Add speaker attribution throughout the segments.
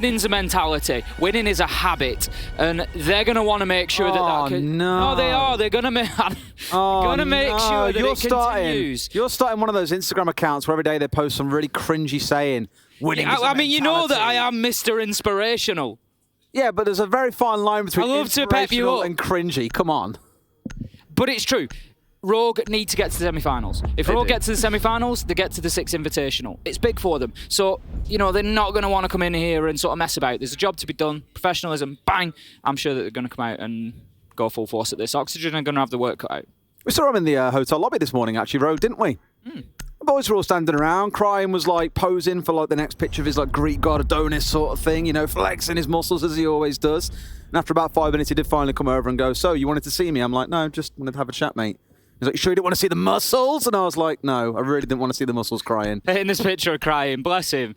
Speaker 1: Winning's a mentality. Winning is a habit, and they're going to want to make sure that can...
Speaker 2: No,
Speaker 1: they are. They're going to make sure that it continues.
Speaker 2: You're starting one of those Instagram accounts where every day they post some really cringy saying, winning is a mentality.
Speaker 1: I mean, you know that I am Mr. Inspirational.
Speaker 2: Yeah, but there's a very fine line between inspirational and cringy. Come on.
Speaker 1: But it's true. Rogue need to get to the semi-finals. If Rogue get to the semi-finals, they get to the Six Invitational. It's big for them. So, you know, they're not going to want to come in here and sort of mess about. There's a job to be done. Professionalism, bang. I'm sure that they're going to come out and go full force at this. Oxygen are going to have the work cut out.
Speaker 2: We saw him in the hotel lobby this morning, actually, Rogue, didn't we? The boys were all standing around. Crying was like posing for like the next picture of his like Greek god Adonis sort of thing, you know, flexing his muscles as he always does. And after about 5 minutes, he did finally come over and go, "So, you wanted to see me?" I'm like, "No, just wanted to have a chat, mate." He's like, "You sure you didn't want to see the muscles?" And I was like, "No, I really didn't want to see the muscles crying."
Speaker 1: In this picture of Crying, bless him.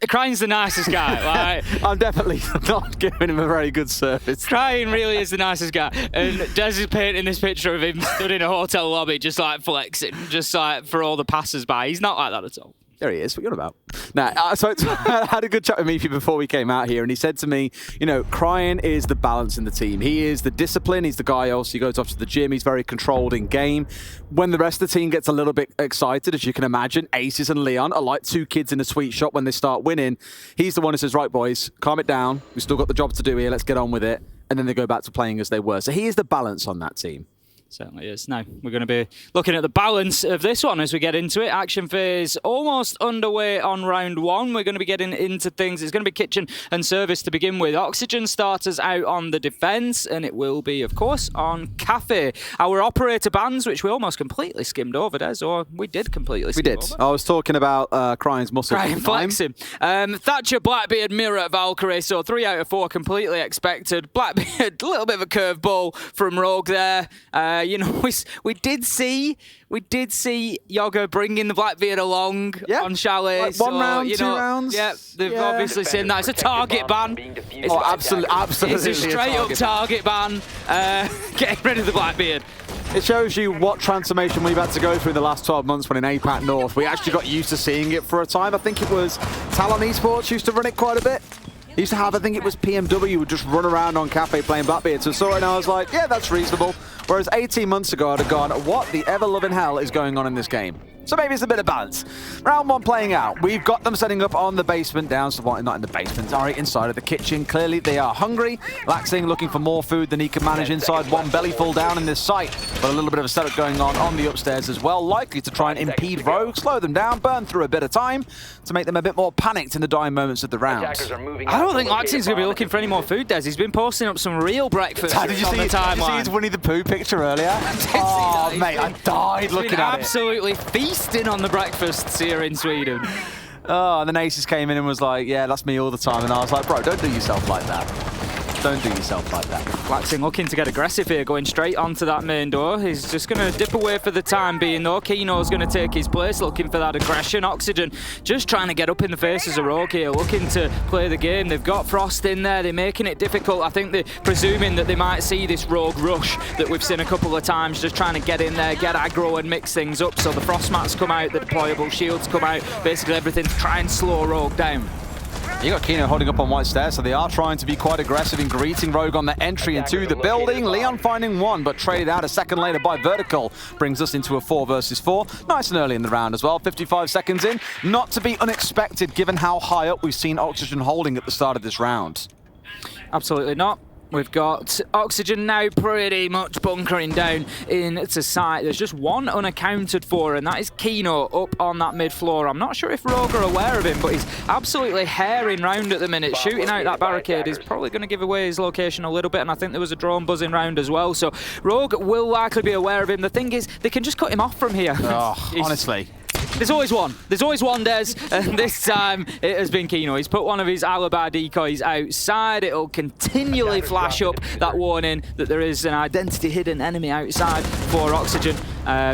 Speaker 1: Crying's the nicest guy. Like,
Speaker 2: I'm definitely not giving him a very good service.
Speaker 1: Crying really is the nicest guy. And Des is painting this picture of him stood in a hotel lobby just like flexing, just like for all the passers-by. He's not like that at all.
Speaker 2: There he is. What are you on about? Nah, so I had a good chat with Mifi before we came out here, and he said to me, you know, Crying is the balance in the team. He is the discipline. He's the guy else. He goes off to the gym. He's very controlled in game. When the rest of the team gets a little bit excited, as you can imagine, Aces and Leon are like two kids in a sweet shop when they start winning. He's the one who says, "Right, boys, calm it down. We've still got the job to do here. Let's get on with it." And then they go back to playing as they were. So he is the balance on that team.
Speaker 1: Certainly is. Now, we're going to be looking at the balance of this one as we get into it. Action phase almost underway on round one. We're going to be getting into things. It's going to be kitchen and service to begin with. Oxygen starters out on the defence, and it will be, of course, on Cafe. Our operator bans, which we almost completely skimmed over, Des, or we did completely skim over.
Speaker 2: I was talking about Crying's muscles.
Speaker 1: Crying flexing. Thatcher, Blackbeard, Mirror, Valkyrie. So 3 out of 4 completely expected. Blackbeard, a little bit of a curveball from Rogue there. You know, we did see Yoga bringing the Blackbeard along on Chalet.
Speaker 2: Like one round, you know, 2 rounds.
Speaker 1: Yeah, they've obviously seen that. It's a target ban.
Speaker 2: Absolutely.
Speaker 1: It's a straight up target ban. Getting rid of the Blackbeard.
Speaker 2: It shows you what transformation we've had to go through in the last 12 months when in APAC North. We actually got used to seeing it for a time. I think it was Talon Esports used to run it quite a bit. He used to have, I think it was PMW, would just run around on Cafe playing Blackbeard. So I saw it and I was like, yeah, that's reasonable. Whereas 18 months ago, I'd have gone, what the ever-loving hell is going on in this game? So maybe it's a bit of balance. Round one playing out. We've got them setting up on the basement down, so not in the basement, sorry, inside of the kitchen. Clearly they are hungry. Laxing looking for more food than he can manage inside one belly full down in this site. But a little bit of a setup going on the upstairs as well. Likely to try and impede Rogue, slow them down, burn through a bit of time to make them a bit more panicked in the dying moments of the round.
Speaker 1: I don't think Laxing's going to be looking for any more food, Des. He's been posting up some real breakfast on the timeline.
Speaker 2: Did you see his Winnie the Pooh picture earlier? Oh, mate, I died looking at it.
Speaker 1: Absolutely feasting on the breakfasts here in Sweden.
Speaker 2: Oh, and then Aces came in and was like, yeah, that's me all the time. And I was like, bro, don't do yourself like that. Don't do yourself like that.
Speaker 1: Laxing looking to get aggressive here, going straight onto that main door. He's just going to dip away for the time being, though. Kino's going to take his place, looking for that aggression. Oxygen just trying to get up in the faces of Rogue here, looking to play the game. They've got Frost in there. They're making it difficult. I think they're presuming that they might see this Rogue rush that we've seen a couple of times, just trying to get in there, get aggro and mix things up. So the Frost mats come out, the deployable shields come out, basically everything to try and slow Rogue down.
Speaker 2: You got Kino holding up on white stairs, so they are trying to be quite aggressive in greeting Rogue on the entry into the building. Leon finding one, but traded out a second later by Vertical. Brings us into a 4 versus 4. Nice and early in the round as well, 55 seconds in. Not to be unexpected given how high up we've seen Oxygen holding at the start of this round.
Speaker 1: Absolutely not. We've got Oxygen now pretty much bunkering down into sight. There's just one unaccounted for, and that is Kino up on that mid-floor. I'm not sure if Rogue are aware of him, but he's absolutely herring round at the minute. Shooting out that barricade is probably going to give away his location a little bit, and I think there was a drone buzzing round as well. So Rogue will likely be aware of him. The thing is, they can just cut him off from here.
Speaker 2: Oh, honestly.
Speaker 1: There's always one. There's always one, Des, and this time it has been Kino. He's put one of his alibi decoys outside. It'll continually flash up that warning that there is an identity-hidden enemy outside for Oxygen.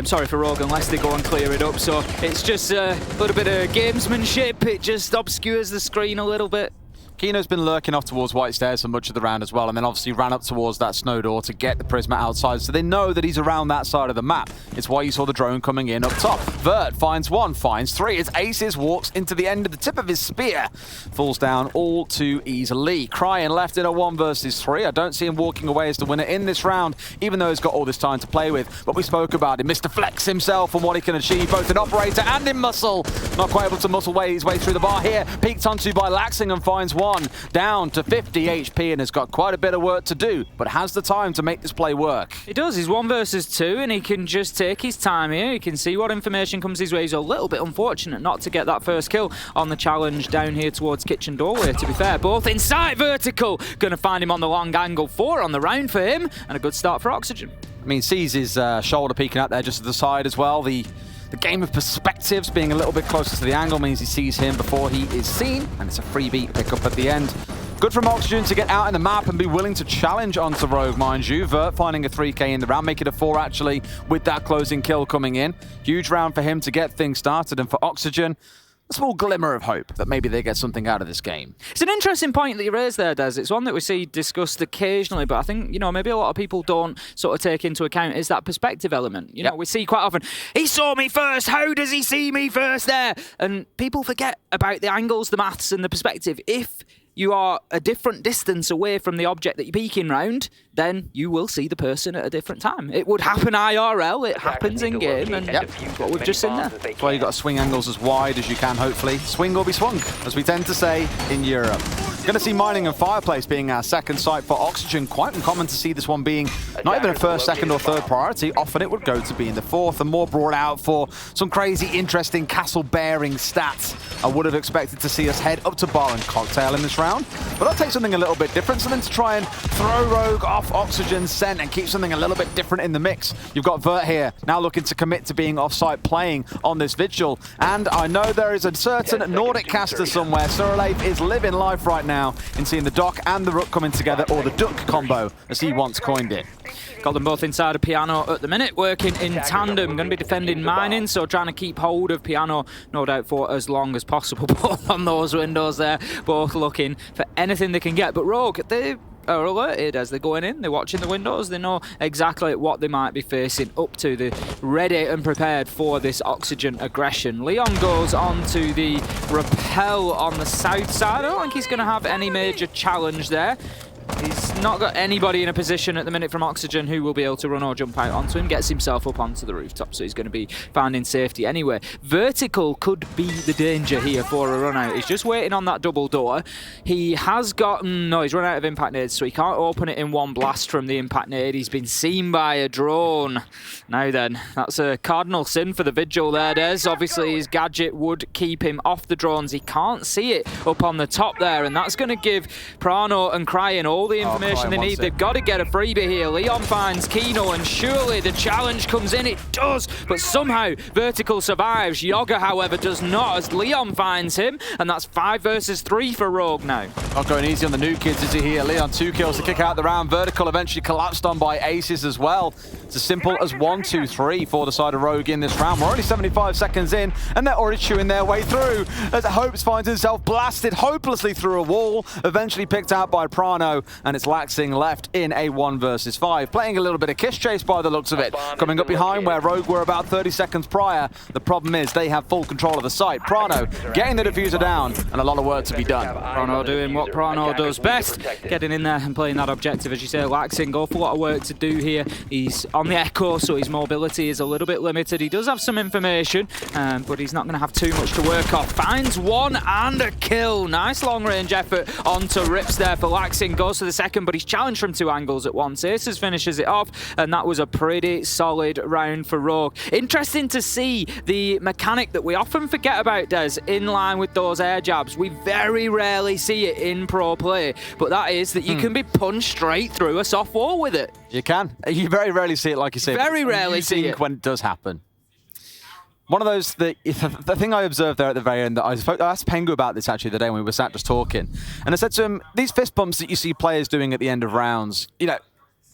Speaker 1: Sorry, for Rogue, unless they go and clear it up. So it's just a little bit of gamesmanship. It just obscures the screen a little bit.
Speaker 2: Kino's been lurking off towards White Stairs for much of the round as well, and then obviously ran up towards that snow door to get the Prisma outside, so they know that he's around that side of the map. It's why you saw the drone coming in up top. Vert finds one, finds three. It's Aces, walks into the end of the tip of his spear. Falls down all too easily. Crying left in a 1 versus 3. I don't see him walking away as the winner in this round, even though he's got all this time to play with. But we spoke about him. Mr. Flex himself and what he can achieve, both in operator and in muscle. Not quite able to muscle his way through the bar here. Peeked onto by Laxing and finds one. Down to 50 HP and has got quite a bit of work to do, but has the time to make this play work.
Speaker 1: He does. He's 1 versus 2, and he can just take his time here. He can see what information comes his way. He's a little bit unfortunate not to get that first kill on the challenge down here towards Kitchen Doorway, to be fair. Both inside Vertical. Going to find him on the long angle. 4 on the round for him, and a good start for Oxygen.
Speaker 2: I mean, sees his shoulder peeking out there just to the side as well. The game of perspectives, being a little bit closer to the angle, means he sees him before he is seen, and it's a freebie pick up at the end. Good from Oxygen to get out in the map and be willing to challenge onto Rogue, mind you. Vert finding a 3k in the round, make it a 4 actually with that closing kill coming in. Huge round for him to get things started, and for Oxygen, a small glimmer of hope that maybe they get something out of this game.
Speaker 1: It's an interesting point that you raised there, Des. It's one that we see discussed occasionally, but I think, you know, maybe a lot of people don't sort of take into account is that perspective element. You know, we see quite often, he saw me first, how does he see me first there? And people forget about the angles, the maths and the perspective. If you are a different distance away from the object that you're peeking round, then you will see the person at a different time. It would happen IRL, it happens in game, and what we've just seen there.
Speaker 2: That's why you've got to swing angles as wide as you can, hopefully. Swing or be swung, as we tend to say in Europe. Going to see Mining and Fireplace being our second site for Oxygen. Quite uncommon to see this one being not even a first, second or third priority. Often it would go to being the fourth and more brought out for some crazy, interesting castle-bearing stats. I would have expected to see us head up to Bar and Cocktail in this round, but I'll take something a little bit different, something to try and throw Rogue off Oxygen's scent and keep something a little bit different in the mix. You've got Vert here, now looking to commit to being off-site playing on this vigil, and I know there is a certain Nordic caster somewhere. Suraleif is living life right now in seeing the Doc and the Rook coming together, or the Duck combo, as he once coined it.
Speaker 1: Got them both inside of Piano at the minute, working in tandem. Going to be defending Mining, so trying to keep hold of Piano, no doubt, for as long as possible. Both on those windows there, both looking for anything they can get. But Rogue, they are alerted as they're going in. They're watching the windows. They know exactly what they might be facing up to. They're ready and prepared for this Oxygen aggression. Leon goes on to the rappel on the south side. I don't think he's going to have any major challenge there. He's not got anybody in a position at the minute from Oxygen who will be able to run or jump out onto him. Gets himself up onto the rooftop, so he's going to be found in safety anyway. Vertical could be the danger here for a run out. He's just waiting on that double door. He has gotten... No, he's run out of impact nades, so he can't open it in one blast from the impact nade. He's been seen by a drone. Now then, that's a cardinal sin for the Vigil there, Des. Obviously, his gadget would keep him off the drones. He can't see it up on the top there, and that's going to give Prano and Cryin all the information they need. They've got to get a freebie here. Leon finds Kino, and surely the challenge comes in. It does, but somehow Vertical survives. Yoga, however, does not, as Leon finds him, and that's 5 versus 3 for Rogue now.
Speaker 2: Not going easy on the new kids, is he here? Leon, 2 kills to kick out the round. Vertical eventually collapsed on by Aces as well. It's as simple as 1, 2, 3 for the side of Rogue in this round. We're only 75 seconds in, and they're already chewing their way through, as Hopes finds himself blasted hopelessly through a wall, eventually picked out by Prano, and it's Laxing left in a 1 versus 5. Playing a little bit of kiss chase by the looks of it. Coming up behind where Rogue were about 30 seconds prior. The problem is they have full control of the site. Prano getting the diffuser down, and a lot of work to be done.
Speaker 1: Prano doing what Prano does best, getting in there and playing that objective, as you say. Laxing, awful lot of work to do here. He's on the echo, so his mobility is a little bit limited. He does have some information, but he's not going to have too much to work off. Finds one and a kill. Nice long-range effort onto Rips there for Laxing. Goes to the second, but he's challenged from 2 angles at once. Aces finishes it off, and that was a pretty solid round for Rogue. Interesting to see the mechanic that we often forget about, Des, in line with those air jabs. We very rarely see it in pro play, but that is that you can be punched straight through a soft wall with it.
Speaker 2: You can. You very rarely see it, like you say.
Speaker 1: Very rarely see it.
Speaker 2: When it does happen. One of those, the thing I observed there at the very end, that I asked Pengu about this actually the day when we were sat just talking, and I said to him, these fist bumps that you see players doing at the end of rounds, you know,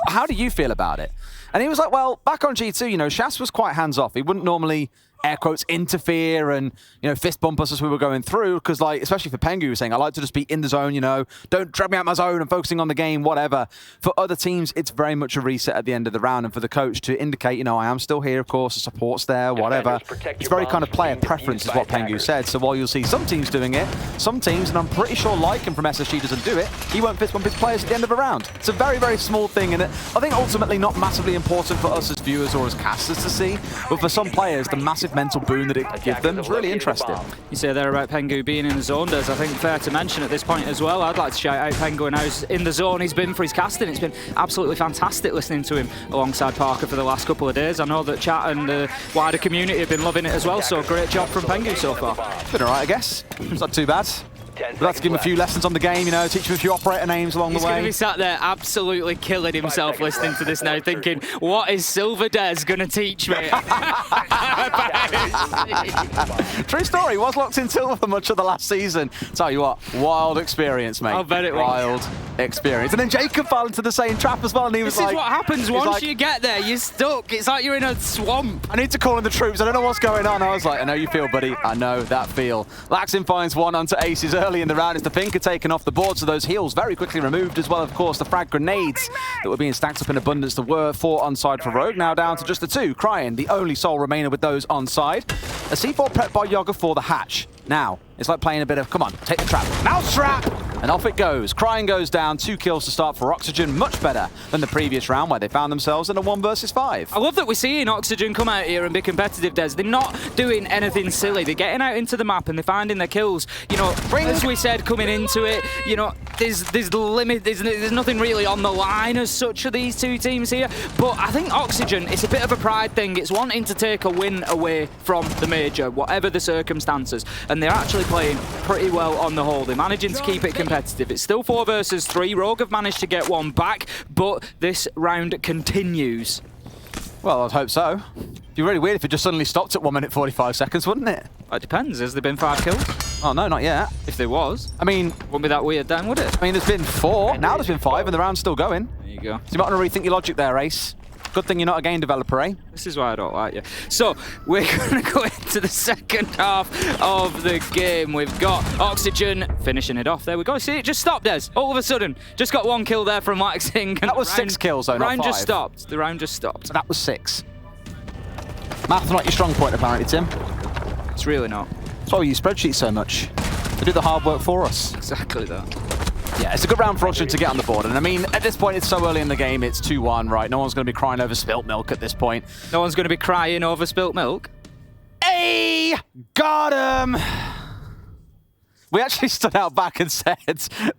Speaker 2: how do you feel about it? And he was like, well, back on G2, you know, Shas was quite hands-off. He wouldn't normally air quotes, interfere and, you know, fist bump us as we were going through. Because, like, especially for Pengu, was saying, I like to just be in the zone, you know, don't drag me out my zone, I'm focusing on the game, whatever. For other teams, it's very much a reset at the end of the round. And for the coach to indicate, you know, I am still here, of course, the support's there, whatever. It's very kind of player preference is what Pengu said. So while you'll see some teams doing it, some teams, and I'm pretty sure Lycan from SSG doesn't do it, he won't fist bump his players at the end of a round. It's a very, very small thing, and I think ultimately not massively important for us as viewers or as casters to see, but for some players, the massive mental boon that it gives them is really interesting.
Speaker 1: You say there about Pengu being in the zone, does I think fair to mention at this point as well. I'd like to shout out Pengu and how in the zone he's been for his casting. It's been absolutely fantastic listening to him alongside Parker for the last couple of days. I know that chat and the wider community have been loving it as well, so great job from Pengu so far.
Speaker 2: It's been alright, I guess. It's not too bad. We'd like to give him a few lessons on the game, you know, teach him a few operator names along the way.
Speaker 1: He's going to be sat there absolutely killing himself listening to this now, thinking, what is Silver Des going to teach me?
Speaker 2: True story, he was locked in Silver for much of the last season. Tell you what, wild experience, mate.
Speaker 1: I'll bet it was.
Speaker 2: Wild experience. And then Jacob fell into the same trap as well, and he was like...
Speaker 1: This is what happens once you get there, you're stuck. It's like you're in a swamp.
Speaker 2: I need to call in the troops, I don't know what's going on. I was like, I know you feel, buddy. I know that feel. Laxin finds one onto Aces early in the round. It's the Finker taken off the board, so those heals very quickly removed as well. Of course, the frag grenades that were being stacked up in abundance. There were 4 on side for Rogue, now down to just the 2. Crying, the only sole remainder with those on side. A C4 prep by Yoga for the hatch. Now, it's like playing a bit of, come on, take the trap. Mouse trap! And off it goes. Crying goes down, 2 kills to start for Oxygen. Much better than the previous round where they found themselves in a 1 versus 5.
Speaker 1: I love that we're seeing Oxygen come out here and be competitive, Des. They're not doing anything silly. They're getting out into the map and they're finding their kills. You know, as we said coming into it, you know, there's nothing really on the line as such for these two teams here. But I think Oxygen, it's a bit of a pride thing. It's wanting to take a win away from the major, whatever the circumstances. And they're actually playing pretty well on the whole. They're managing to keep it competitive. It's still 4 versus 3. Rogue have managed to get one back, but this round continues.
Speaker 2: Well, I'd hope so. It'd be really weird if it just suddenly stopped at 1 minute 45 seconds, wouldn't it?
Speaker 1: It depends. Has there been 5 kills?
Speaker 2: Oh, no, not yet.
Speaker 1: If there was,
Speaker 2: I mean,
Speaker 1: wouldn't be that weird then, would it?
Speaker 2: I mean, there's been 4. Now there's been 5, and the round's still going.
Speaker 1: There you go.
Speaker 2: So you might want to rethink your logic there, Ace. Good thing you're not a game developer, eh?
Speaker 1: This is why I don't like you. So, we're going to go into the second half of the game. We've got Oxygen finishing it off. There we go. See, it just stopped, Des. All of a sudden. Just got 1 kill there from Laxing.
Speaker 2: That was 6 kills, though, not 5.
Speaker 1: The round just stopped. The round just stopped.
Speaker 2: That was 6. Math's not your strong point, apparently, Tim.
Speaker 1: It's really not.
Speaker 2: That's why we use spreadsheets so much. They do the hard work for us.
Speaker 1: Exactly that.
Speaker 2: Yeah, it's a good round for Oxygen to get on the board. And I mean, at this point, it's so early in the game, it's 2-1, right? No one's going to be crying over spilt milk at this point.
Speaker 1: No one's going to be crying over spilt milk?
Speaker 2: Hey! Got him! We actually stood out back and said,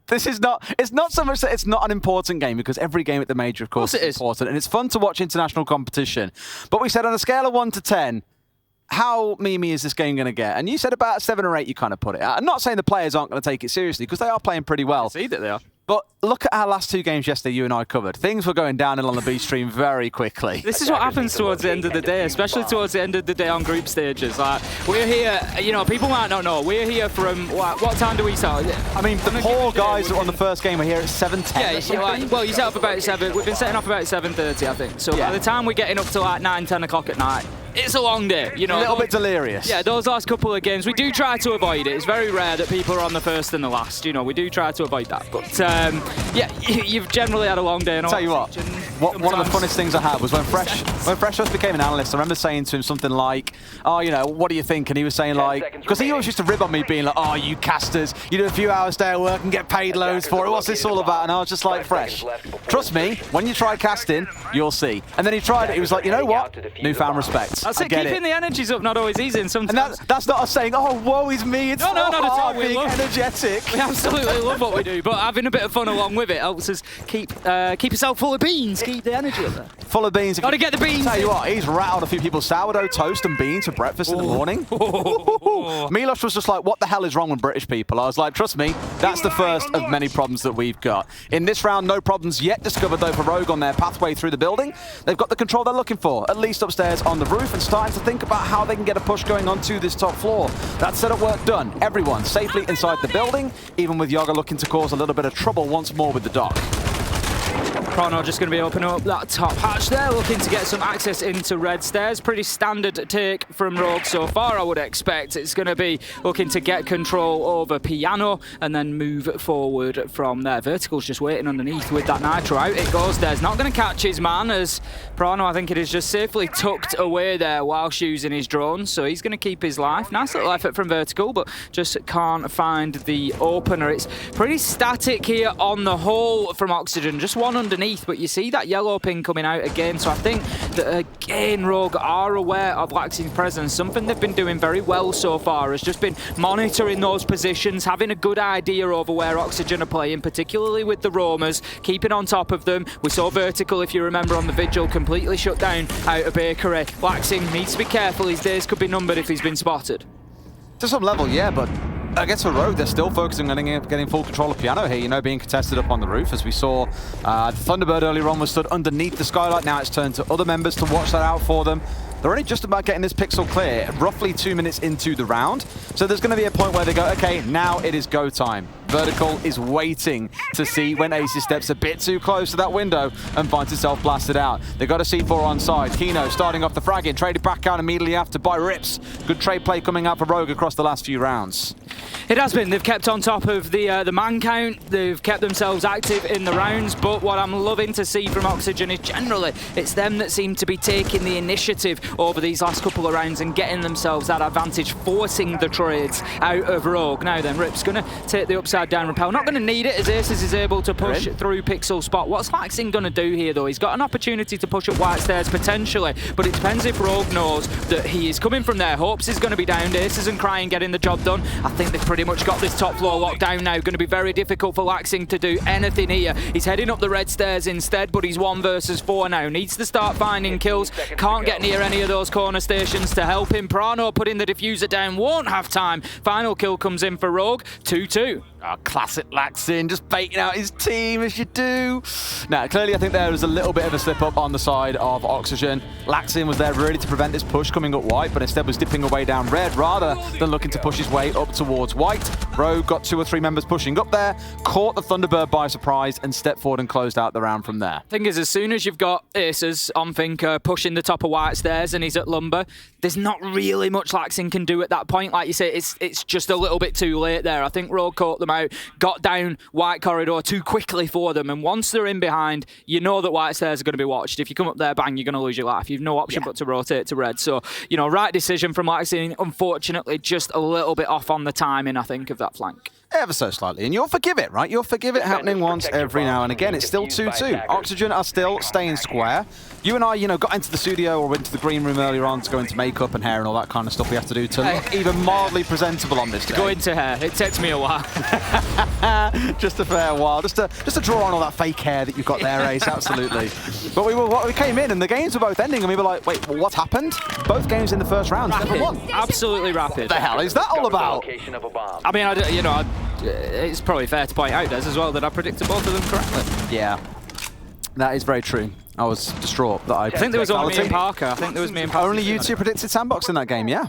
Speaker 2: this is not, it's not so much that it's not an important game, because every game at the major, of course, is important. And it's fun to watch international competition. But we said on a scale of 1 to 10, how memey is this game going to get? And you said about 7 or 8 you kind of put it at. I'm not saying the players aren't going to take it seriously, because they are playing pretty well.
Speaker 1: I see that they are.
Speaker 2: But look at our last 2 games yesterday you and I covered. Things were going downhill on the B stream very quickly.
Speaker 1: This is what happens towards the end of the day, especially towards the end of the day on group stages. Like, we're here, you know, people might not know, we're here from, what time do we start?
Speaker 2: I mean, the poor guys that were on the first game are here at 7:10.
Speaker 1: Yeah, like, well, you set up about 7, we've been setting off about 7:30, I think. So by the time we're getting up to like 9, 10 o'clock at night, it's a long day, you know.
Speaker 2: A little bit delirious.
Speaker 1: Yeah, those last couple of games, we do try to avoid it. It's very rare that people are on the first and the last, you know, we do try to avoid that. But, yeah, you've generally had a long day. And
Speaker 2: tell you what, one of the funnest things I had was when Fresh first became an analyst, I remember saying to him something like, oh, you know, what do you think? And he was saying like, because he always used to rib on me being like, oh, you casters, you do a few hours day of work and get paid loads for it. What's this all about? And I was just like, Fresh, trust me, when you try casting, you'll see. And then he tried it. He was like, you know what? Newfound respect.
Speaker 1: That's it. Keeping the energies up, not always easy. And sometimes
Speaker 2: that's not us saying, oh, woe is me. It's
Speaker 1: not at all.
Speaker 2: Being energetic.
Speaker 1: We absolutely love what we do, but having a bit of fun along with it helps us keep yourself full of beans, keep the energy up there.
Speaker 2: Full of beans.
Speaker 1: Got to get the beans.
Speaker 2: Tell you what, he's rattled a few people's sourdough toast and beans for breakfast in the morning. Milos was just like, what the hell is wrong with British people? I was like, trust me, that's the first of many problems that we've got. In this round, no problems yet discovered though for Rogue on their pathway through the building. They've got the control they're looking for, at least upstairs on the roof, and starting to think about how they can get a push going on to this top floor. That setup work done. Everyone safely inside the building, even with Yoga looking to cause a little bit of trouble once more with the dock.
Speaker 1: Prono just going to be opening up that top hatch there, looking to get some access into red stairs. Pretty standard take from Rogue so far, I would expect. It's going to be looking to get control over Piano and then move forward from there. Vertical's just waiting underneath with that Nitro out. It goes there. It's not going to catch his man as Prono, I think it is just safely tucked away there whilst using his drone. So he's going to keep his life. Nice little effort from Vertical, but just can't find the opener. It's pretty static here on the whole from Oxygen. Just one underneath, but you see that yellow ping coming out again. So I think that, again, Rogue are aware of Laxing's presence. Something they've been doing very well so far has just been monitoring those positions, having a good idea over where Oxygen are playing, particularly with the roamers, keeping on top of them. We saw Vertical, if you remember, on the Vigil, completely shut down out of Bakery. Laxing needs to be careful. His days could be numbered if he's been spotted.
Speaker 2: To some level, yeah, but against a Rogue, they're still focusing on getting full control of Piano here, you know, being contested up on the roof. As we saw, Thunderbird earlier on was stood underneath the skylight. Now it's turned to other members to watch that out for them. They're only just about getting this pixel clear, roughly 2 minutes into the round. So there's going to be a point where they go, okay, now it is go time. Vertical is waiting to see when Aces steps a bit too close to that window and finds itself blasted out. They've got a C4 on side. Kino starting off the fragging, traded back out immediately after by Rips. Good trade play coming out for Rogue across the last few rounds.
Speaker 1: It has been. They've kept on top of the man count. They've kept themselves active in the rounds. But what I'm loving to see from Oxygen is generally it's them that seem to be taking the initiative over these last couple of rounds and getting themselves that advantage, forcing the trades out of Rogue. Now then, Rip's going to take the upside down rappel. Not going to need it as Aces is able to push through Pixel Spot. What's Laxing going to do here though? He's got an opportunity to push up White Stairs potentially, but it depends if Rogue knows that he is coming from there. Hopes is going to be down. Aces and Crying getting the job done. I think they've pretty much got this top floor locked down now. Going to be very difficult for Laxing to do anything here. He's heading up the red stairs instead, but he's 1 versus 4 now. Needs to start finding kills. Can't get near any of those corner stations to help him. Prano putting the diffuser down. Won't have time. Final kill comes in for Rogue. 2-2.
Speaker 2: Oh, classic Laxing, just baiting out his team as you do. Now, clearly I think there was a little bit of a slip up on the side of Oxygen. Laxing was there really to prevent this push coming up white, but instead was dipping away down red rather than looking to push his way up towards white. Rogue got 2 or 3 members pushing up there, caught the Thunderbird by surprise and stepped forward and closed out the round from there.
Speaker 1: Thing is, as soon as you've got Aces on Thinker pushing the top of White Stairs and he's at Lumber, there's not really much Laxing can do at that point. Like you say, it's just a little bit too late there. I think Rogue caught them out, got down White Corridor too quickly for them, and once they're in behind, you know that White Stairs are going to be watched. If you come up there, bang, you're going to lose your life. You've no option but to rotate to red. So, you know, right decision from Laxing. Unfortunately, just a little bit off on the timing, I think, of that flank.
Speaker 2: Ever so slightly, and you'll forgive it, right? You'll forgive it happening once every now and again. It's still 2-2. Oxygen are still staying square. You and I, you know, got into the studio or into the green room earlier on to go into makeup and hair and all that kind of stuff we have to do to look even mildly presentable on this day.
Speaker 1: Go into hair. It takes me a while.
Speaker 2: Just a fair while. Just to draw on all that fake hair that you've got there, Ace, absolutely. But we came in and the games were both ending and we were like, wait, well, what's happened? Both games in the first round, never won.
Speaker 1: Absolutely rapid.
Speaker 2: What the hell is that all about?
Speaker 1: I mean, it's probably fair to point out, Des, as well, that I predicted both of them correctly.
Speaker 2: Yeah, that is very true. I was distraught that I
Speaker 1: think there was only me and Parker. I think there was me and Parker.
Speaker 2: Only you two predicted Sandbox in that game, yeah.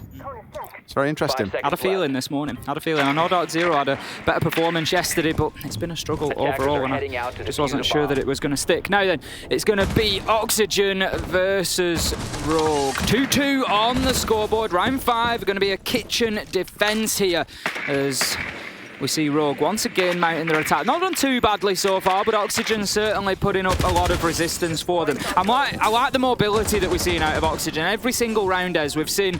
Speaker 2: It's very interesting.
Speaker 1: Had a feeling this morning. Had a feeling. I know Dark Zero had a better performance yesterday, but it's been a struggle overall, and I just wasn't sure that it was going to stick. Now then, it's going to be Oxygen versus Rogue. 2-2 on the scoreboard. Round 5, going to be a kitchen defense here as we see Rogue once again mounting their attack. Not done too badly so far, but Oxygen certainly putting up a lot of resistance for them. I like the mobility that we're seeing out of Oxygen. Every single round, as we've seen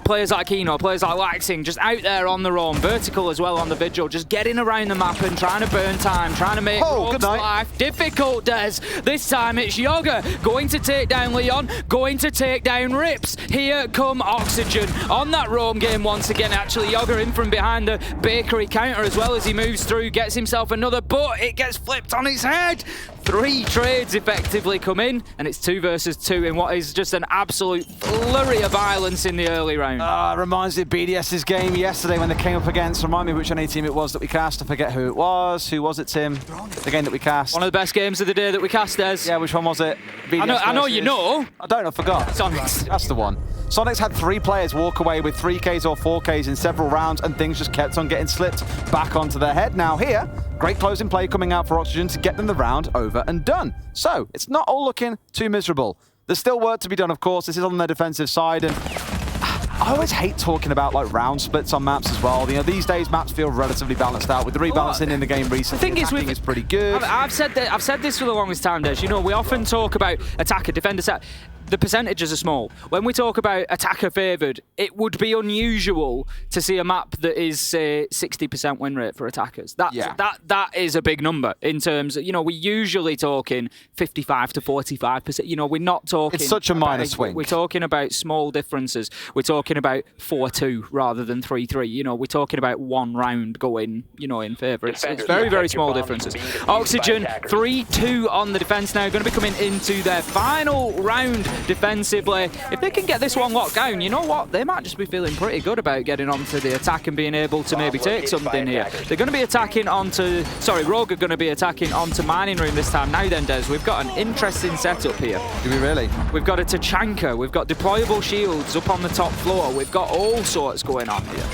Speaker 1: players like Kino, players like Laxing, just out there on their own. Vertical as well on the Vigil, just getting around the map and trying to burn time, trying to make Rogue's life difficult, Des. This time it's Yoga going to take down Leon, going to take down Rips. Here come Oxygen on that roam game once again. Actually, Yoga in from behind the Bakery counter as well as he moves through, gets himself another, but it gets flipped on his head. 3 trades effectively come in, and it's 2 versus 2 in what is just an absolute flurry of violence in the early round.
Speaker 2: Reminds me of BDS's game yesterday when they came up against, remind me which NA team it was that we cast. I forget who it was. Who was it, Tim? The game that we cast.
Speaker 1: One of the best games of the day that we cast, Des.
Speaker 2: Yeah, which one was it? BDS
Speaker 1: I know you know.
Speaker 2: I don't know, I forgot.
Speaker 1: Sonics.
Speaker 2: That's the one. Sonics had 3 players walk away with 3Ks or 4Ks in several rounds, and things just kept on getting slipped back onto their head. Now here, Great closing play coming out for Oxygen to get them the round over and done. So it's not all looking too miserable. There's still work to be done, of course. This is on their defensive side, and I always hate talking about like round splits on maps as well. You know, these days maps feel relatively balanced out. With the rebalancing in the game recently, attacking is pretty good.
Speaker 1: I've said this for the longest time, Des. You know, we often talk about attacker, defender set. The percentages are small. When we talk about attacker favoured, it would be unusual to see a map that is, say, 60% win rate for attackers. That is a big number in terms of, you know, we're usually talking 55 to 45%. You know, we're not talking...
Speaker 2: It's such a minor swing.
Speaker 1: We're talking about small differences. We're talking about 4-2 rather than 3-3. You know, we're talking about one round going, you know, in favour. It's very, very small differences. Oxygen, 3-2 on the defence now. Going to be coming into their final round defensively. If they can get this one locked down, you know what? They might just be feeling pretty good about getting onto the attack and being able to maybe take something here. They're going to be attacking onto... Sorry, Rogue are going to be attacking onto Mining Room this time. Now then, Des, we've got an interesting setup here.
Speaker 2: Do we really?
Speaker 1: We've got a Tachanka. We've got deployable shields up on the top floor. We've got all sorts going on here.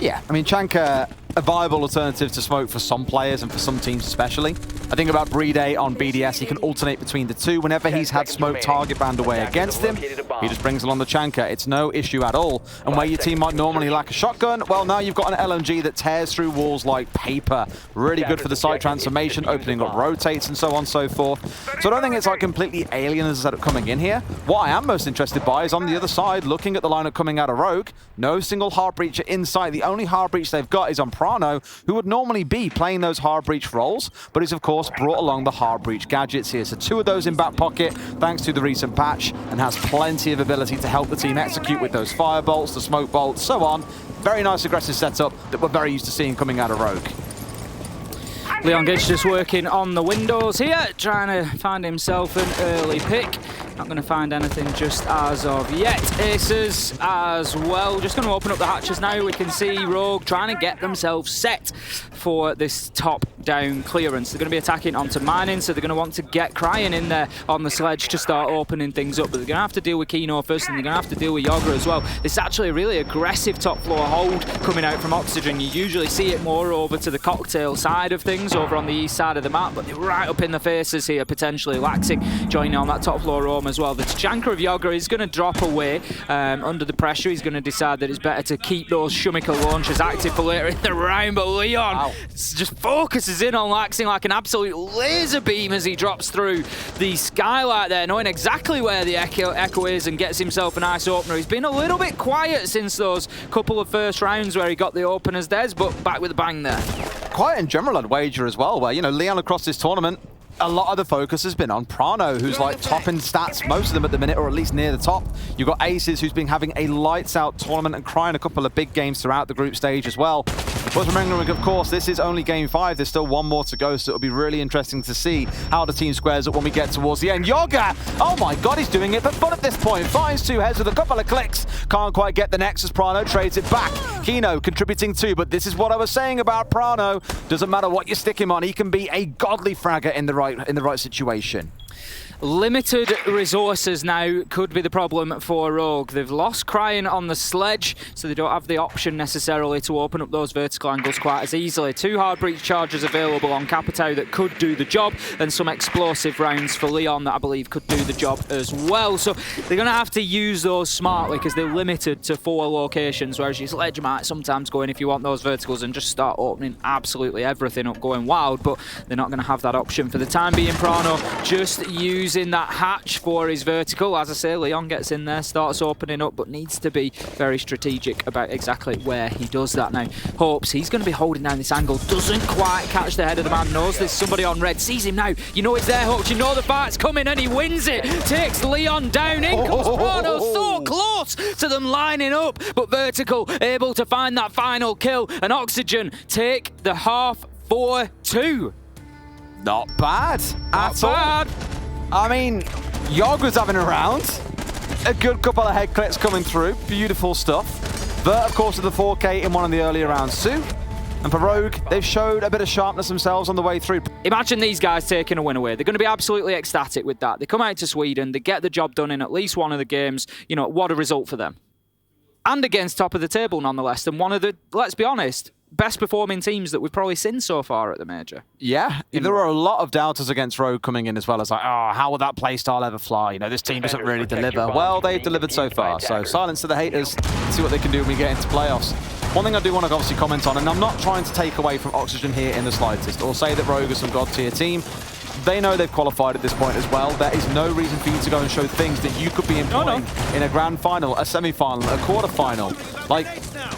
Speaker 2: Yeah, I mean, Chanka, a viable alternative to smoke for some players and for some teams especially. I think about Playday on BDS, he can alternate between the two. Whenever he's had smoke target banned away against him, he just brings along the Chanka. It's no issue at all. And where your team might normally lack a shotgun, well, now you've got an LMG that tears through walls like paper. Really good for the site transformation, opening up rotates and so on and so forth. So I don't think it's like completely alien as a setup coming in here. What I am most interested by is on the other side, looking at the lineup coming out of Rogue. No single hard breacher in sight. The only hard breach they've got is on Prano, who would normally be playing those hard breach roles, but he's of course brought along the hard breach gadgets here. So 2 of those in back pocket, thanks to the recent patch, and has plenty of ability to help the team execute with those fire bolts, the smoke bolts, so on. Very nice aggressive setup that we're very used to seeing coming out of Rogue.
Speaker 1: Leon Gage just working on the windows here, trying to find himself an early pick. Not going to find anything just as of yet. Aces as well. Just going to open up the hatches now. We can see Rogue trying to get themselves set for this top-down clearance. They're going to be attacking onto Mining, so they're going to want to get Crying in there on the sledge to start opening things up. But they're going to have to deal with Kino first, and they're going to have to deal with Yoga as well. It's actually a really aggressive top-floor hold coming out from Oxygen. You usually see it more over to the cocktail side of things, over on the east side of the map, but they're right up in the faces here, potentially. Laxing joining on that top-floor roam as well. The Tachanka of Yoga is going to drop away under the pressure. He's going to decide that it's better to keep those Shumika launchers active for later in the round, but Leon just focuses in on Laxing like an absolute laser beam as he drops through the skylight there, knowing exactly where the Echo is, and gets himself a nice opener. He's been a little bit quiet since those couple of first rounds where he got the openers, Des, but back with a bang there.
Speaker 2: Quiet in general, I'd wager as well, where, you know, Leon across this tournament, a lot of the focus has been on Prano, who's like top in stats, most of them at the minute, or at least near the top. You've got Aces, who's been having a lights-out tournament and Crying a couple of big games throughout the group stage as well. But remembering, of course, this is only game 5. There's still one more to go, so it'll be really interesting to see how the team squares up when we get towards the end. Yoga! Oh my god, he's doing it for fun at this point. Finds 2 heads with a couple of clicks. Can't quite get the Nexus. Prano trades it back. Kino contributing 2, but this is what I was saying about Prano. Doesn't matter what you stick him on, he can be a godly fragger in the right situation.
Speaker 1: Limited resources now could be the problem for Rogue. They've lost Crying on the sledge, so they don't have the option necessarily to open up those vertical angles quite as easily. 2 hard breach charges available on Capitao that could do the job, and some explosive rounds for Leon that I believe could do the job as well. So they're going to have to use those smartly because they're limited to 4 locations, whereas your sledge might sometimes go in if you want those verticals and just start opening absolutely everything up, going wild, but they're not going to have that option for the time being. Prano just using that hatch for his vertical. As I say, Leon gets in there, starts opening up, but needs to be very strategic about exactly where he does that now. Hopes he's going to be holding down this angle, doesn't quite catch the head of the man, knows there's somebody on red, sees him now, you know it's there, Hopes, you know the fight's coming, and he wins it, takes Leon down, in comes Prano, so close to them lining up, but Vertical able to find that final kill, and Oxygen take the half 4-2.
Speaker 2: Not bad at all. I mean, Yoga's having a round. A good couple of head clips coming through. Beautiful stuff. Vert, of course, with the 4K in one of the earlier rounds too. And for Rogue, they've showed a bit of sharpness themselves on the way through.
Speaker 1: Imagine these guys taking a win away. They're going to be absolutely ecstatic with that. They come out to Sweden, they get the job done in at least one of the games. You know, what a result for them. And against top of the table, nonetheless. And one of the, let's be honest, best performing teams that we've probably seen so far at the major.
Speaker 2: Yeah, there were a lot of doubters against Rogue coming in as well as like, oh, how will that playstyle ever fly? You know, this team doesn't really deliver. Well, they've delivered so far, so silence to the haters. See what they can do when we get into playoffs. One thing I do want to obviously comment on, and I'm not trying to take away from Oxygen here in the slightest, or say that Rogue is some god tier team. They know they've qualified at this point as well. There is no reason for you to go and show things that you could be employing in a grand final, a semi-final, a quarter-final. Like,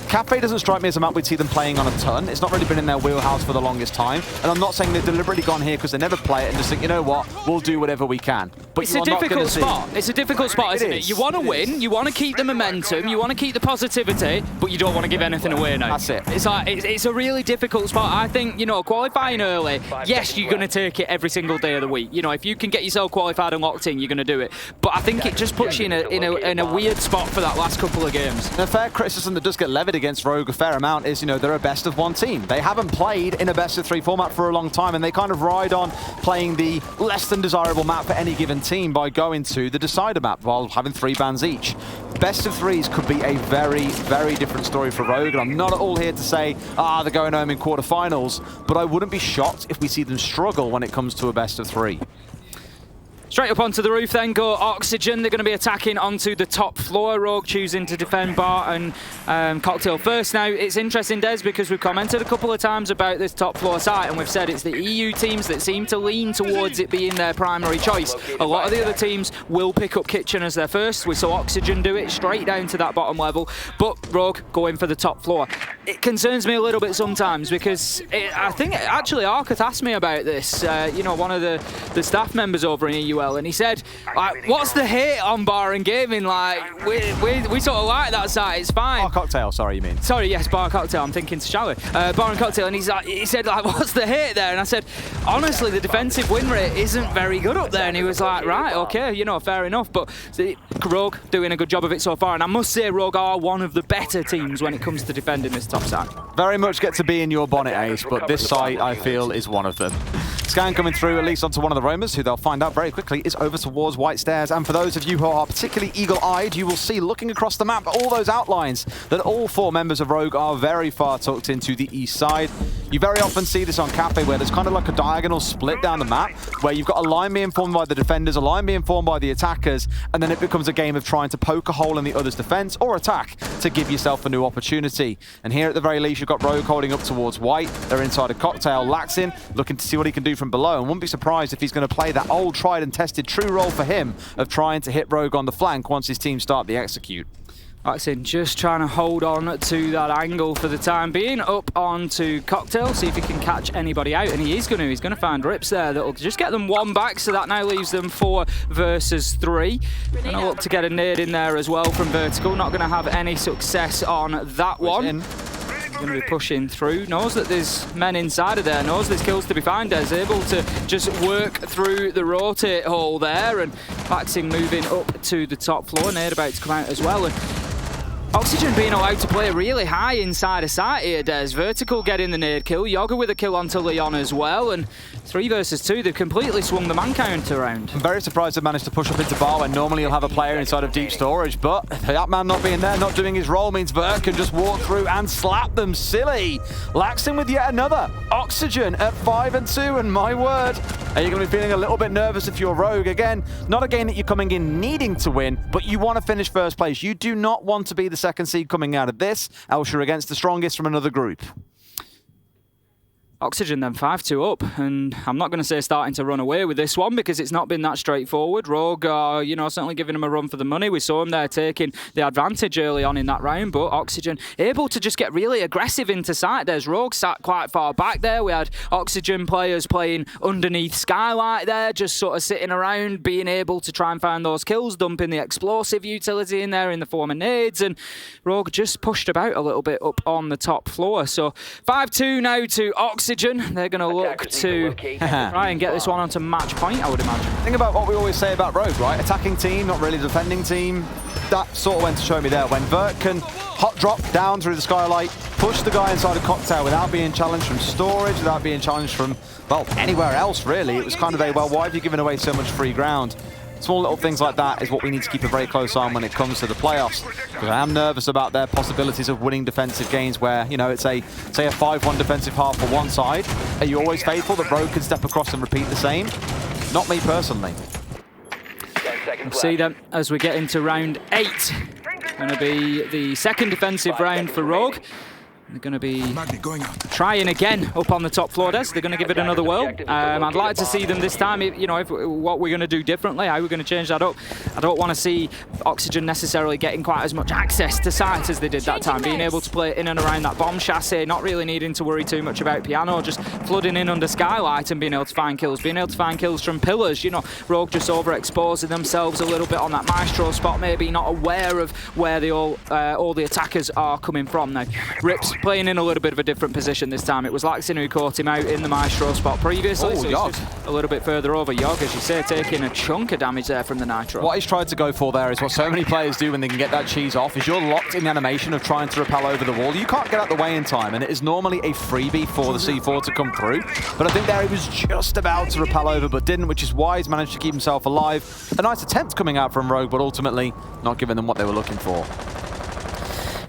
Speaker 2: Cafe doesn't strike me as a map we'd see them playing on a ton. It's not really been in their wheelhouse for the longest time. And I'm not saying they've deliberately gone here because they never play it and just think, you know what, we'll do whatever we can. But
Speaker 1: it's a difficult spot. It's a difficult spot, isn't it? You want to win, you want to keep the momentum, you want to keep the positivity, but you don't want to give anything away now.
Speaker 2: That's it.
Speaker 1: It's like, it's a really difficult spot. I think, you know, qualifying early, yes, you're going to take it every single day of the week. You know, if you can get yourself qualified and locked in, you're going to do it. But I think it just puts you in a weird spot for that last couple of games.
Speaker 2: And a fair criticism that does get levied against Rogue a fair amount is, you know, they're a best of one team. They haven't played in a best of three format for a long time, and they kind of ride on playing the less than desirable map for any given team by going to the decider map while having 3 bans each. Best of threes could be a very, very different story for Rogue, and I'm not at all here to say, they're going home in quarterfinals, but I wouldn't be shocked if we see them struggle when it comes to a best of 3.
Speaker 1: Straight up onto the roof then go Oxygen. They're going to be attacking onto the top floor. Rogue choosing to defend Bar and Cocktail first. Now, it's interesting, Des, because we've commented a couple of times about this top floor site, and we've said it's the EU teams that seem to lean towards it being their primary choice. A lot of the other teams will pick up Kitchen as their first. We saw Oxygen do it straight down to that bottom level, but Rogue going for the top floor. It concerns me a little bit sometimes because I think actually Arcath asked me about this, you know, one of the staff members over in EU. And he said, like, what's the hate on Bar and Gaming? Like, we sort of like that site, it's fine.
Speaker 2: Bar Cocktail, sorry, you mean?
Speaker 1: Sorry, yes, Bar Cocktail, I'm thinking Shower. Bar and Cocktail, and he said, like, what's the hate there? And I said, honestly, the defensive win rate isn't very good up there. And he was like, right, okay, you know, fair enough. But Rogue doing a good job of it so far. And I must say, Rogue are one of the better teams when it comes to defending this top side.
Speaker 2: Very much get to be in your bonnet, Ace, but this site, I feel, is one of them. Scan coming through, at least onto one of the roamers, who they'll find out very quickly is over towards White Stairs. And for those of you who are particularly eagle-eyed, you will see, looking across the map, all those outlines, that all 4 members of Rogue are very far tucked into the east side. You very often see this on Cafe, where there's kind of like a diagonal split down the map, where you've got a line being formed by the defenders, a line being formed by the attackers, and then it becomes a game of trying to poke a hole in the other's defense or attack to give yourself a new opportunity. And here at the very least, you've got Rogue holding up towards White. They're inside a Cocktail. Laxin looking to see what he can do from below, and wouldn't be surprised if he's going to play that old tried and tested true role for him of trying to hit Rogue on the flank once his team start the execute.
Speaker 1: Laxin just trying to hold on to that angle for the time being. Up onto Cocktail, see if he can catch anybody out, and he's going to find Rips there that'll just get them 1 back, so that now leaves them 4 versus 3. And I'll look to get a nade in there as well from Vertical. Not going to have any success on that one. Going to be pushing through, knows that there's men inside of there, knows there's kills to be found. Is able to just work through the rotate hole there, and Laxin moving up to the top floor. Nade about to come out as well. And Oxygen being allowed to play really high inside of sight here, Des. Vertical getting the nade kill, Yoga with a kill onto Leon as well, and 3 versus 2, they've completely swung the man count around.
Speaker 2: I'm very surprised they've managed to push up into Bar when normally you'll have a player inside of deep storage, but that man not being there, not doing his role, means Vert can just walk through and slap them silly. Laxin with yet another. Oxygen at 5 and 2, and my word, are you going to be feeling a little bit nervous if you're Rogue? Again, not a game that you're coming in needing to win, but you want to finish first place. You do not want to be the second seed coming out of this, else you're against the strongest from another group.
Speaker 1: Oxygen then 5-2 up, and I'm not going to say starting to run away with this one because it's not been that straightforward. Rogue are, you know, certainly giving them a run for the money. We saw them there taking the advantage early on in that round, but Oxygen able to just get really aggressive into sight. There's Rogue sat quite far back there. We had Oxygen players playing underneath Skylight there, just sort of sitting around, being able to try and find those kills, dumping the explosive utility in there in the form of nades, and Rogue just pushed about a little bit up on the top floor. So 5-2 now to Oxygen. They're going to look to try and get this one onto match point, I would imagine.
Speaker 2: Think about what we always say about Rogue, right? Attacking team, not really defending team. That sort of went to show me there. When Vert can hot drop down through the Skylight, push the guy inside a Cocktail without being challenged from storage, without being challenged from, well, anywhere else, really. It was kind of a, well, why have you given away so much free ground? Small little things like that is what we need to keep a very close eye on when it comes to the playoffs. Because I am nervous about their possibilities of winning defensive games where, you know, it's say a 5-1 defensive half for one side. Are you always faithful that Rogue can step across and repeat the same? Not me personally.
Speaker 1: We'll see them as we get into round 8. Going to be the second defensive round for Rogue. They're going to be trying again up on the top floor, Des. They're going to give it another whirl. I'd like to see them this time, you know, what we're going to do differently, how we're going to change that up. I don't want to see Oxygen necessarily getting quite as much access to sites as they did that time, being able to play in and around that bomb chassis, not really needing to worry too much about Piano, just flooding in under Skylight and being able to find kills from pillars. You know, Rogue just overexposing themselves a little bit on that Maestro spot, maybe not aware of where all the attackers are coming from now. Rips playing in a little bit of a different position this time. It was Laxin who caught him out in the Maestro spot previously, so he's just a little bit further over. Yogg, as you say, taking a chunk of damage there from the Nitro.
Speaker 2: What he's tried to go for there is what so many players do when they can get that cheese off, is you're locked in the animation of trying to rappel over the wall. You can't get out the way in time, and it is normally a freebie for the C4 to come through. But I think there he was just about to rappel over, but didn't, which is why he's managed to keep himself alive. A nice attempt coming out from Rogue, but ultimately not giving them what they were looking for.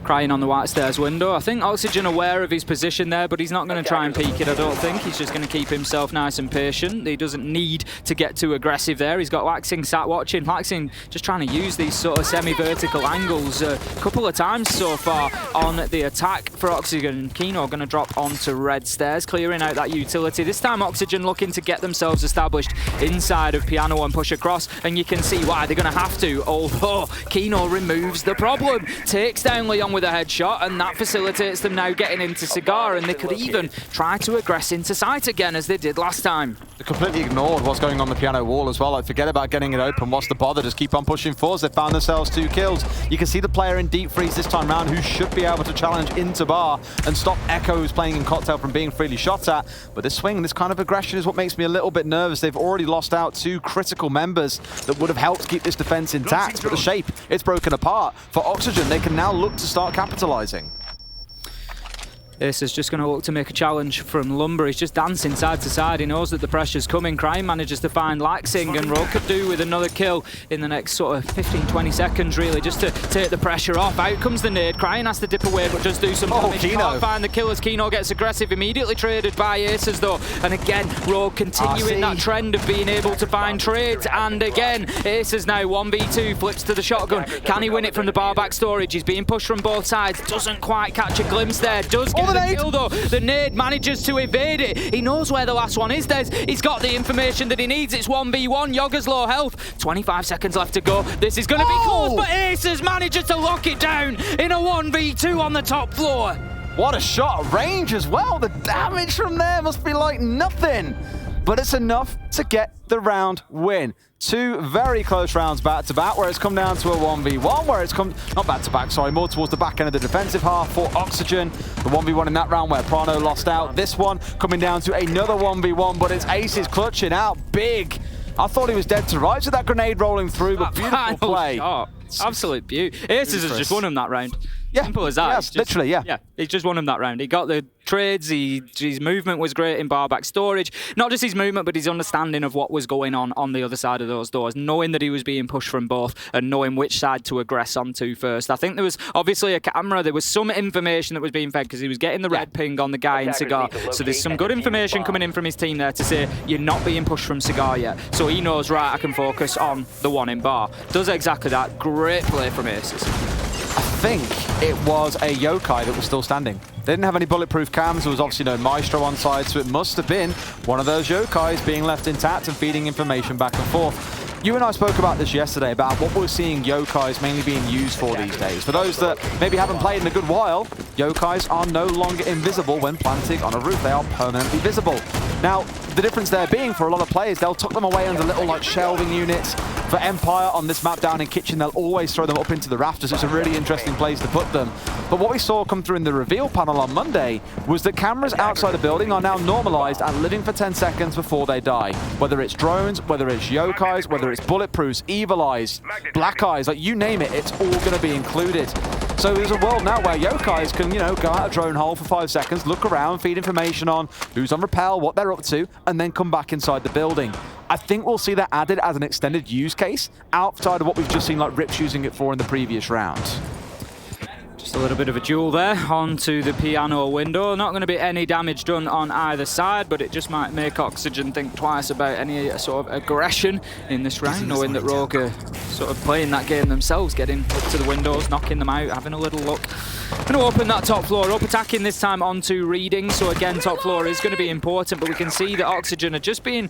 Speaker 1: Crying on the white stairs window. I think Oxygen aware of his position there, but he's not going to try and peek it, I don't think. He's just going to keep himself nice and patient. He doesn't need to get too aggressive there. He's got Laxing sat watching. Laxing just trying to use these sort of semi-vertical angles a couple of times so far on the attack for Oxygen. Kino going to drop onto red stairs, clearing out that utility. This time Oxygen looking to get themselves established inside of Piano and push across, and you can see why they're going to have to, although Kino removes the problem. Takes down Leon with a headshot, and that facilitates them now getting into Cigar, and they could even try to aggress into sight again as they did last time.
Speaker 2: They completely ignored what's going on the Piano wall as well. Like, forget about getting it open. What's the bother? Just keep on pushing forwards. They found themselves 2 kills. You can see the player in deep freeze this time round who should be able to challenge into bar and stop Echo, who's playing in Cocktail, from being freely shot at. But this swing, this kind of aggression is what makes me a little bit nervous. They've already lost out 2 critical members that would have helped keep this defense intact, but the shape, it's broken apart. For Oxygen, they can now look to start capitalizing.
Speaker 1: Ace is just going to look to make a challenge from Lumber. He's just dancing side to side. He knows that the pressure's coming. Crime manages to find Laxing, and Rogue could do with another kill in the next sort of 15-20 seconds, really, just to take the pressure off. Out comes the nade. Crime has to dip away, but just do some damage.
Speaker 2: Kino
Speaker 1: Can't find the kill as Kino gets aggressive. Immediately traded by Aces, though. And again, Rogue continuing that trend of being able to find trades. And again, Aces now 1v2, flips to the shotgun. Can he win it from the bar back storage? He's being pushed from both sides. Doesn't quite catch a glimpse there. Does get the kill though. The nade manages to evade it. He knows where the last one is. He's got the information that he needs. It's 1v1. Yogga's low health. 25 seconds left to go. This is going to be close, but Aces manages to lock it down in a 1v2 on the top floor.
Speaker 2: What a shot at range as well. The damage from there must be like nothing. But it's enough to get the round win. 2 very close rounds back-to-back, where it's come down to a 1v1, where it's come, not back-to-back, sorry, more towards the back end of the defensive half for Oxygen. The 1v1 in that round where Prano lost out. This one coming down to another 1v1, but it's Aces clutching out big. I thought he was dead to rights with that grenade rolling through, but beautiful play.
Speaker 1: Shot. Absolute beauty. Aces has just won him that round.
Speaker 2: Yeah.
Speaker 1: Simple as that.
Speaker 2: Yes, literally, yeah.
Speaker 1: Yeah, he just won him that round. He got the trades, his movement was great in bar back storage. Not just his movement, but his understanding of what was going on the other side of those doors, knowing that he was being pushed from both and knowing which side to aggress onto first. I think there was obviously a camera, there was some information that was being fed because he was getting the red ping on the guy in Cigar. So there's some good information coming in from his team there to say, you're not being pushed from Cigar yet. So he knows, right, I can focus on the one in bar. Does exactly that. Great play from Aces.
Speaker 2: I think it was a Yokai that was still standing. They didn't have any bulletproof cams. There was obviously no Maestro on side, so it must have been one of those Yokais being left intact and feeding information back and forth. You and I spoke about this yesterday, about what we're seeing Yokais mainly being used for these days. For those that maybe haven't played in a good while, Yokais are no longer invisible when planting on a roof. They are permanently visible. Now, the difference there being, for a lot of players, they'll tuck them away under little like shelving units. For Empire on this map down in Kitchen, they'll always throw them up into the rafters. It's a really interesting place to put them. But what we saw come through in the reveal panel on Monday was that cameras outside the building are now normalized and living for 10 seconds before they die. Whether it's drones, whether it's Yokais, whether it's bulletproofs, evil eyes, black eyes, like you name it, it's all going to be included. So there's a world now where Yokais can, you know, go out a drone hole for 5 seconds, look around, feed information on who's on rappel, what they're up to, and then come back inside the building. I think we'll see that added as an extended use case outside of what we've just seen like Rips using it for in the previous round.
Speaker 1: Just a little bit of a duel there onto the piano window. Not going to be any damage done on either side, but it just might make Oxygen think twice about any sort of aggression in this round, knowing that Rogue are sort of playing that game themselves, getting up to the windows, knocking them out, having a little look. Going to open that top floor up, attacking this time onto Reading. So again, top floor is going to be important, but we can see that Oxygen are just being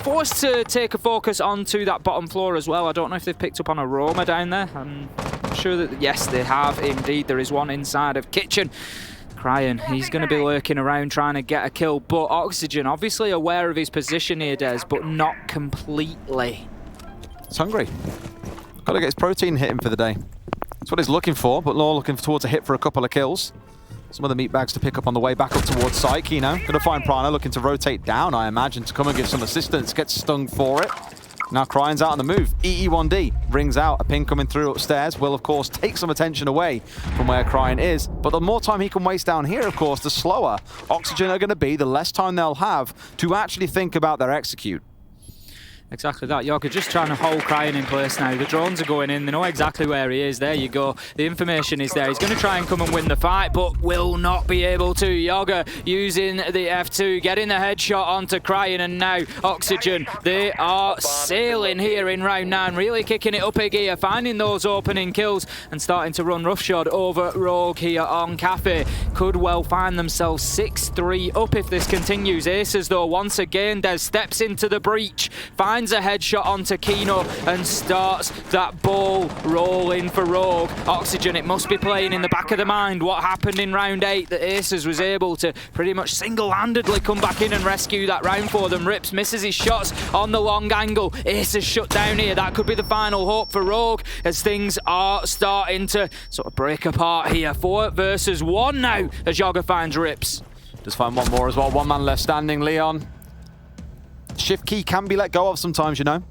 Speaker 1: forced to take a focus onto that bottom floor as well. I don't know if they've picked up on a Roma down there. I'm sure that, yes, they have indeed. There is one inside of Kitchen. Crying. He's going to be lurking around trying to get a kill, but Oxygen obviously aware of his position here, Des, but not completely.
Speaker 2: It's hungry. Got to get his protein hitting for the day. That's what he's looking for, but Law looking towards a hit for a couple of kills. Some of the meat bags to pick up on the way back up towards site. Kino going to find Prana, looking to rotate down, I imagine, to come and give some assistance. Gets stung for it. Now Crying's out on the move. EE1D rings out. A ping coming through upstairs will, of course, take some attention away from where Crying is. But the more time he can waste down here, of course, the slower Oxygen are going to be, the less time they'll have to actually think about their execute.
Speaker 1: Exactly that. Yoga just trying to hold Crying in place now. The drones are going in. They know exactly where he is. There you go. The information is there. He's going to try and come and win the fight, but will not be able to. Yoga using the F2, getting the headshot onto Crying, and now Oxygen, they are sailing here in round 9, really kicking it up a gear, finding those opening kills and starting to run roughshod over Rogue here on Cafe. Could well find themselves 6-3 up if this continues. Aces, though, once again, Des steps into the breach, finds a headshot onto Kino and starts that ball rolling for Rogue. Oxygen, it must be playing in the back of the mind what happened in round 8, that Aces was able to pretty much single-handedly come back in and rescue that round for them. Rips misses his shots on the long angle. Aces shut down here. That could be the final hope for Rogue as things are starting to sort of break apart here. 4 versus 1 now as Yoga finds Rips.
Speaker 2: Just find one more as well. One man left standing, Leon. Shift key can be let go of sometimes, you know.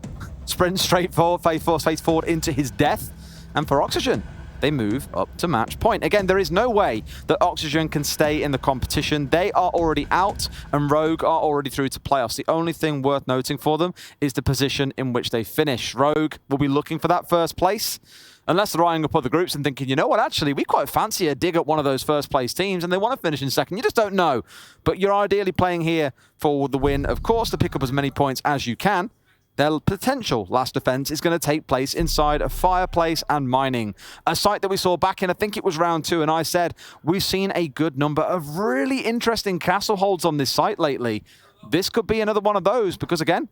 Speaker 2: Sprint straight forward, face forward into his death. And for Oxygen, they move up to match point. Again, there is no way that Oxygen can stay in the competition. They are already out, and Rogue are already through to playoffs. The only thing worth noting for them is the position in which they finish. Rogue will be looking for that first place, unless they're eyeing up other groups and thinking, you know what, actually, we quite fancy a dig at one of those first-place teams, and they want to finish in second. You just don't know. But you're ideally playing here for the win, of course, to pick up as many points as you can. Their potential last defense is going to take place inside of Fireplace and Mining, a site that we saw back in, I think it was round 2, and I said, we've seen a good number of really interesting castle holds on this site lately. This could be another one of those, because again...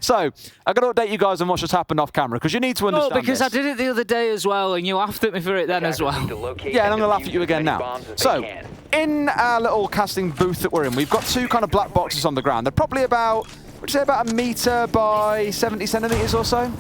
Speaker 2: So, I'm going to update you guys on what's just happened off camera, because you need to understand
Speaker 1: because
Speaker 2: this.
Speaker 1: I did it the other day as well, and you laughed at me for it then as well.
Speaker 2: Yeah, and I'm going to laugh at you again now. So, in our little casting booth that we're in, we've got 2 kind of black boxes on the ground. They're probably about, would you say about 1 meter by 70 centimeters or so?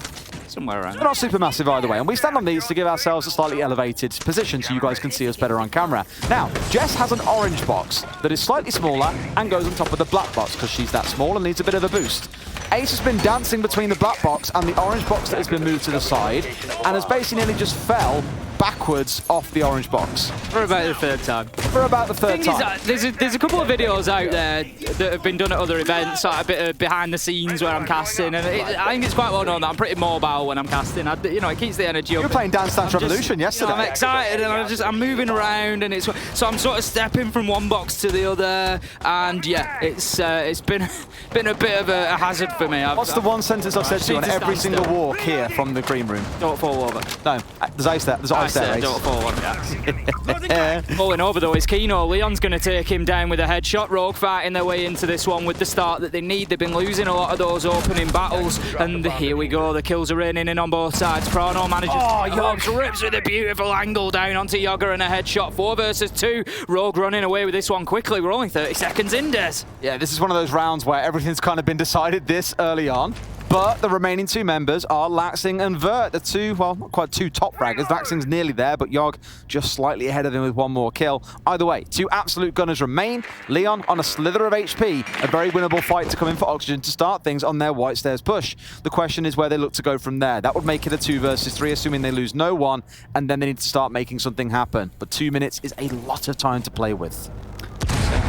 Speaker 1: Somewhere around.
Speaker 2: They're not super massive either way, and we stand on these to give ourselves a slightly elevated position so you guys can see us better on camera. Now, Jess has an orange box that is slightly smaller and goes on top of the black box because she's that small and needs a bit of a boost. Ace has been dancing between the black box and the orange box that has been moved to the side and has basically nearly just fell backwards off the orange box.
Speaker 1: For about the third time.
Speaker 2: For about the third time.
Speaker 1: There's a couple of videos out there that have been done at other events, like a bit of behind the scenes where I'm casting, and I think it's quite well known that I'm pretty mobile when I'm casting. You know, it keeps the energy up.
Speaker 2: You were playing Dance Dance Revolution yesterday.
Speaker 1: You know, I'm excited and I'm moving around, and so I'm sort of stepping from one box to the other, and yeah, it's been a bit of a hazard for me.
Speaker 2: What's the one sentence I've said to you on every single walk here from the green room?
Speaker 1: Don't fall over.
Speaker 2: No, there's ice there. There's ice there.
Speaker 1: Don't fall over. Falling over though is Kino. Leon's going to take him down with a headshot. Rogue fighting their way into this one with the start that they need. They've been losing a lot of those opening battles, and here we go. The kills are raining in on both sides. Prano manages. Yogs rips with a beautiful angle down onto Yoga and a headshot. 4 versus 2. Rogue running away with this one quickly. We're only 30 seconds in, Des.
Speaker 2: Yeah, this is one of those rounds where everything's kind of been decided this early on. But the remaining 2 members are Laxing and Vert, the 2, well, not quite 2 top fraggers. Laxing's nearly there, but Yog just slightly ahead of him with 1 more kill. Either way, 2 absolute gunners remain. Leon on a slither of HP, a very winnable fight to come in for Oxygen to start things on their White Stairs push. The question is where they look to go from there. That would make it a 2 versus 3, assuming they lose no one, and then they need to start making something happen. But 2 minutes is a lot of time to play with.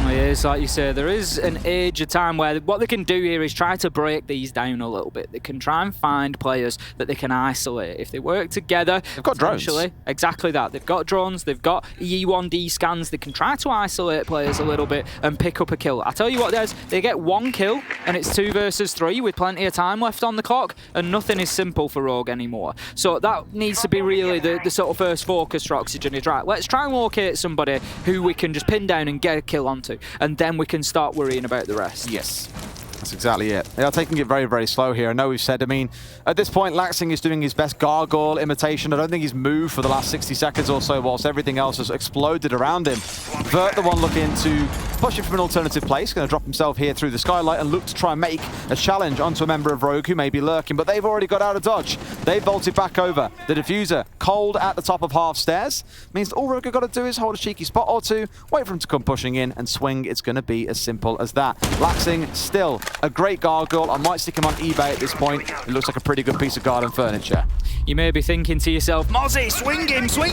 Speaker 1: definitely is. Like you say, there is an age of time where what they can do here is try to break these down a little bit. They can try and find players that they can isolate. If they work together,
Speaker 2: they've got drones.
Speaker 1: Exactly that. They've got drones, they've got E1D scans. They can try to isolate players a little bit and pick up a kill. I tell you what, they get 1 kill and it's 2 versus 3 with plenty of time left on the clock, and nothing is simple for Rogue anymore. So that needs to be really the sort of first focus for Oxygen. Is right, let's try and locate somebody who we can just pin down and get a kill onto, and then we can start worrying about the rest.
Speaker 2: Yes. That's exactly it. They are taking it very, very slow here. I know we've said, I mean, at this point, Laxing is doing his best gargoyle imitation. I don't think he's moved for the last 60 seconds or so, whilst everything else has exploded around him. Vert, the one looking to push him from an alternative place, going to drop himself here through the skylight and look to try and make a challenge onto a member of Rogue who may be lurking, but they've already got out of dodge. They've bolted back over. The diffuser, cold at the top of half stairs, means all Rogue have got to do is hold a cheeky spot or two, wait for him to come pushing in and swing. It's going to be as simple as that. Laxing still a great gargoyle. I might stick him on eBay at this point. It looks like a pretty good piece of garden furniture.
Speaker 1: You may be thinking to yourself, Mozzie, swing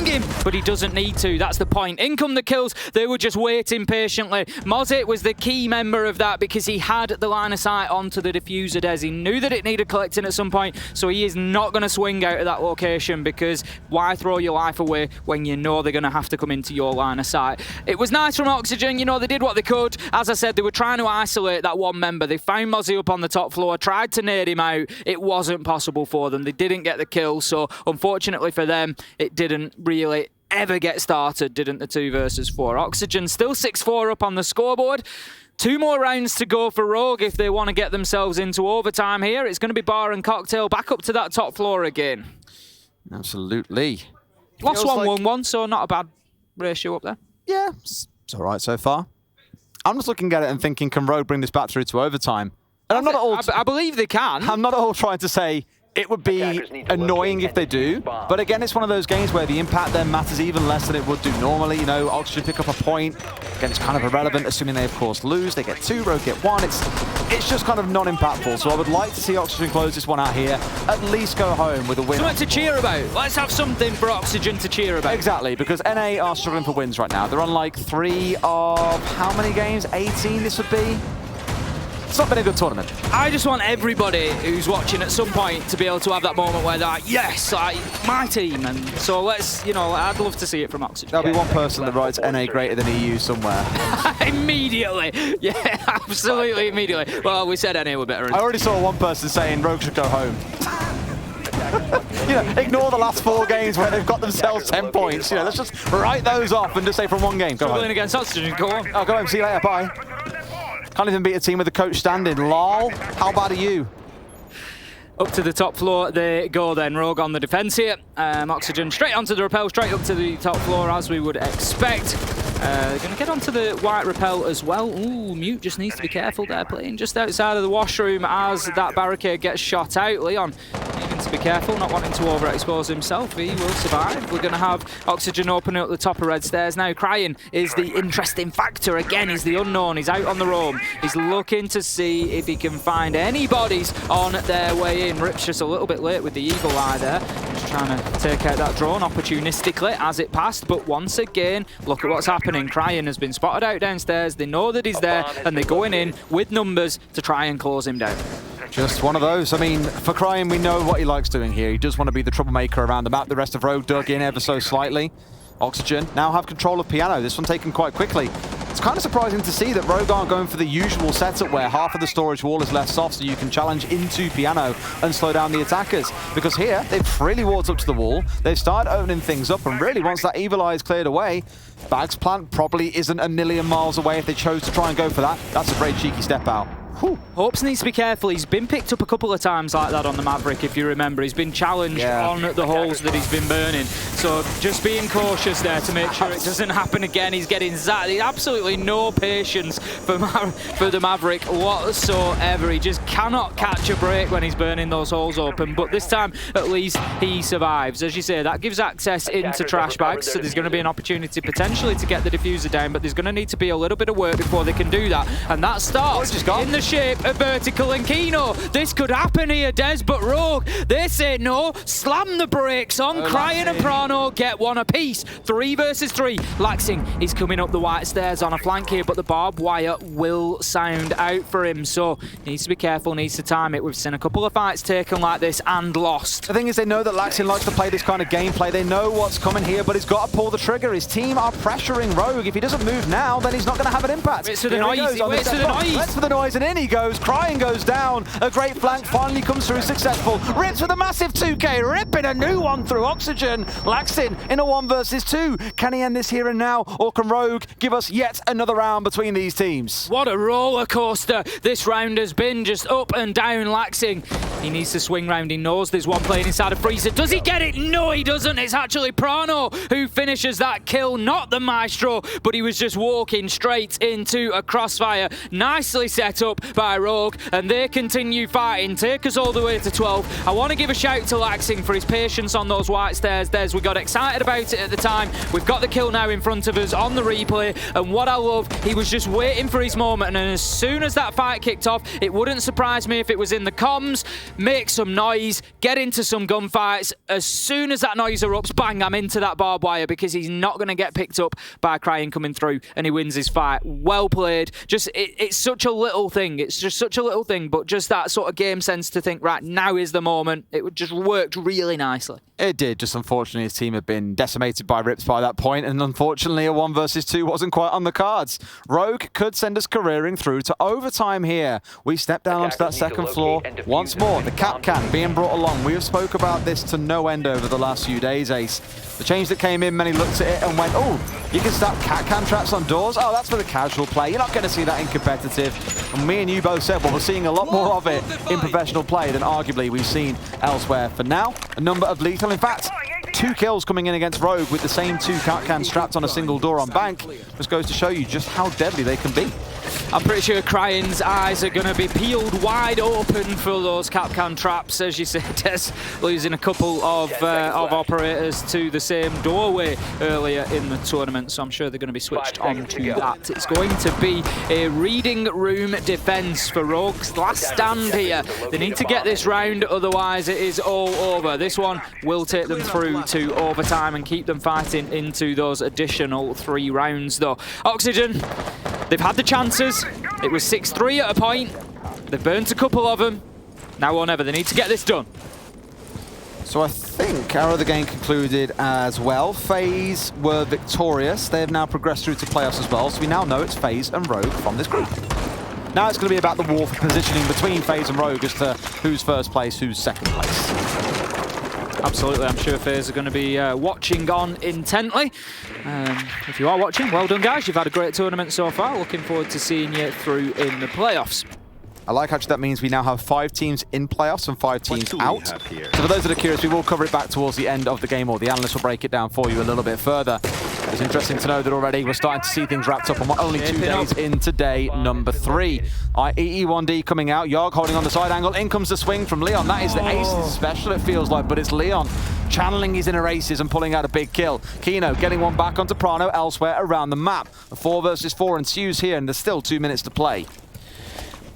Speaker 1: him, but he doesn't need to. That's the point. In come the kills. They were just waiting patiently. Mozzie was the key member of that because he had the line of sight onto the diffuser des. He knew that it needed collecting at some point, so he is not going to swing out of that location, because why throw your life away when you know they're going to have to come into your line of sight? It was nice from Oxygen. You know, they did what they could. As I said, they were trying to isolate that one member. They found Mozzie up on the top floor, tried to nade him out. It wasn't possible for them. They didn't get the kill, so unfortunately for them, it didn't really ever get started, didn't the 2 versus 4. Oxygen still 6-4 up on the scoreboard. 2 more rounds to go for Rogue if they want to get themselves into overtime here. It's going to be bar and cocktail back up to that top floor again.
Speaker 2: Absolutely.
Speaker 1: Lost 1-1-1, so not a bad ratio up there.
Speaker 2: Yeah, it's all right so far. I'm just looking at it and thinking, can Rogue bring this back through to overtime? And I'm not at all...
Speaker 1: I believe they can.
Speaker 2: I'm not at all trying to say it would be annoying if they do, but again, it's one of those games where the impact then matters even less than it would do normally. You know, Oxygen pick up a point. Again, it's kind of irrelevant, assuming they, of course, lose. They get 2, Rogue get 1. It's just kind of non-impactful, so I would like to see Oxygen close this one out here, at least go home with a win.
Speaker 1: Something to cheer about. Let's have something for Oxygen to cheer about.
Speaker 2: Exactly, because NA are struggling for wins right now. They're on like 3 of how many games? 18 this would be? It's not been a good tournament.
Speaker 1: I just want everybody who's watching at some point to be able to have that moment where they're like, yes, my team. And so let's, you know, I'd love to see it from Oxygen.
Speaker 2: There'll be one person that writes NA greater than EU somewhere.
Speaker 1: Immediately. Yeah, absolutely immediately. Well, we said NA were better.
Speaker 2: I already saw one person saying Rogue should go home. You know, ignore the last 4 games where they've got themselves 10 points. You know, let's just write those off and just say from one game, go home.
Speaker 1: Against Oxygen, go on.
Speaker 2: Oh, go home, see you later, bye. Can't even beat a team with the coach standing. Lol, how bad are you?
Speaker 1: Up to the top floor they go then. Rogue on the defense here. Oxygen straight onto the rappel, straight up to the top floor as we would expect. They're going to get onto the white rappel as well. Ooh, Mute just needs to be careful there, playing just outside of the washroom as that barricade gets shot out. Leon needing to be careful, not wanting to overexpose himself. He will survive. We're going to have Oxygen opening up the top of red stairs now. Crying is the interesting factor. Again, he's the unknown. He's out on the roam. He's looking to see if he can find any bodies on their way in. Rip's just a little bit late with the eagle eye there. Just trying to take out that drone opportunistically as it passed. But once again, look at what's happening. Crying has been spotted out downstairs. They know that he's there, and they're going in with numbers to try and close him down.
Speaker 2: Just one of those. I mean, for Crying, we know what he likes doing here. He does want to be the troublemaker around the map. The rest of Rogue dug in ever so slightly. Oxygen now have control of Piano. This one taken quite quickly. It's kind of surprising to see that Rogue aren't going for the usual setup where half of the storage wall is left soft so you can challenge into Piano and slow down the attackers. Because here, they've freely walked up to the wall. They've started opening things up, and really, once that evil eye is cleared away, Bag's plant probably isn't a million miles away if they chose to try and go for that. That's a very cheeky step out.
Speaker 1: Whew. Hopes needs to be careful. He's been picked up a couple of times like that on the Maverick, if you remember. He's been challenged on the holes that he's been burning. So just being cautious there to make sure it doesn't happen again. He's getting zapped. Absolutely no patience for the Maverick whatsoever. He just cannot catch a break when he's burning those holes open. But this time, at least, he survives. As you say, that gives access into trash bags. So there's going to be an opportunity potentially to get the diffuser down. But there's going to need to be a little bit of work before they can do that. And that starts in the shape of Vertical and Kino. This could happen here, Des, but Rogue, they say no. Slam the brakes on. Cryin and Prano get one apiece. 3 versus 3. Laxing is coming up the white stairs on a flank here, but the barbed wire will sound out for him, so he needs to be careful, needs to time it. We've seen a couple of fights taken like this and lost.
Speaker 2: The thing is, they know that Laxing likes to play this kind of gameplay. They know what's coming here, but he's got to pull the trigger. His team are pressuring Rogue. If he doesn't move now, then he's not going to have an impact.
Speaker 1: Waits for the noise, he waits for the noise.
Speaker 2: Waits for the noise, and in he goes. Cryin goes down. A great flank finally comes through, successful. Rips with a massive 2K, ripping a new one through Oxygen. Laxing in a 1 versus 2. Can he end this here and now, or can Rogue give us yet another round between these teams?
Speaker 1: What a roller coaster this round has been, just up and down. Laxing, he needs to swing round. He knows there's one playing inside of Freezer. Does he get it? No, he doesn't. It's actually Prano who finishes that kill, not the Maestro, but he was just walking straight into a crossfire. Nicely set up by Rogue, and they continue fighting, take us all the way to 12. I want to give a shout to Laxing for his patience on those white stairs. We got excited about it at the time. We've got the kill now in front of us on the replay, and what I love, he was just waiting for his moment, and as soon as that fight kicked off, it wouldn't surprise me if it was in the comms, make some noise, get into some gunfights. As soon as that noise erupts, bang, I'm into that barbed wire, because he's not going to get picked up by Cryin coming through, and he wins his fight. Well played. Just, it's such a little thing. It's just such a little thing, but just that sort of game sense to think, right, now is the moment. It just worked really nicely.
Speaker 2: It did, just unfortunately his team had been decimated by Rips by that point, and unfortunately a 1 versus 2 wasn't quite on the cards. Rogue could send us careering through to overtime here. We step down onto that second floor once more. The cap can being brought along. We have spoke about this to no end over the last few days, Ace. The change that came in, many looked at it and went, oh, you can stack cat can traps on doors? Oh, that's for the casual play. You're not going to see that in competitive. And me and you both said, well, we're seeing a lot more of it in professional play than arguably we've seen elsewhere. For now, a number of lethal. In fact, 2 kills coming in against Rogue with the same 2 cat cans strapped on a single door on bank. Just goes to show you just how deadly they can be.
Speaker 1: I'm pretty sure Cryin's eyes are going to be peeled wide open for those Capcan traps, as you said, Des, losing a couple of operators to the same doorway earlier in the tournament, so I'm sure they're going to be switched on to that. It's going to be a reading room defense for Rogue's last stand here. They need to get this round, otherwise it is all over. This one will take them through to overtime and keep them fighting into those additional 3 rounds, though. Oxygen, they've had the chances. It was 6-3 at a point. They've burnt a couple of them. Now or never. They need to get this done.
Speaker 2: So I think our other game concluded as well. FaZe were victorious. They have now progressed through to playoffs as well. So we now know it's FaZe and Rogue from this group. Now it's going to be about the war for positioning between FaZe and Rogue as to who's first place, who's second place.
Speaker 1: Absolutely, I'm sure FaZe are going to be watching on intently. If you are watching, well done guys, you've had a great tournament so far. Looking forward to seeing you through in the playoffs.
Speaker 2: I like actually that means we now have 5 teams in playoffs and 5 teams out. So for those that are curious, we will cover it back towards the end of the game, or the analysts will break it down for you a little bit further. It's interesting to know that already we're starting to see things wrapped up, and we're only 2 days into day number 3. EE1D coming out, Yarg holding on the side angle, in comes the swing from Leon. That is the Aces special, it feels like, but it's Leon channeling his inner aces and pulling out a big kill. Kino getting one back onto Prano elsewhere around the map. A 4 versus 4 ensues here, and there's still 2 minutes to play.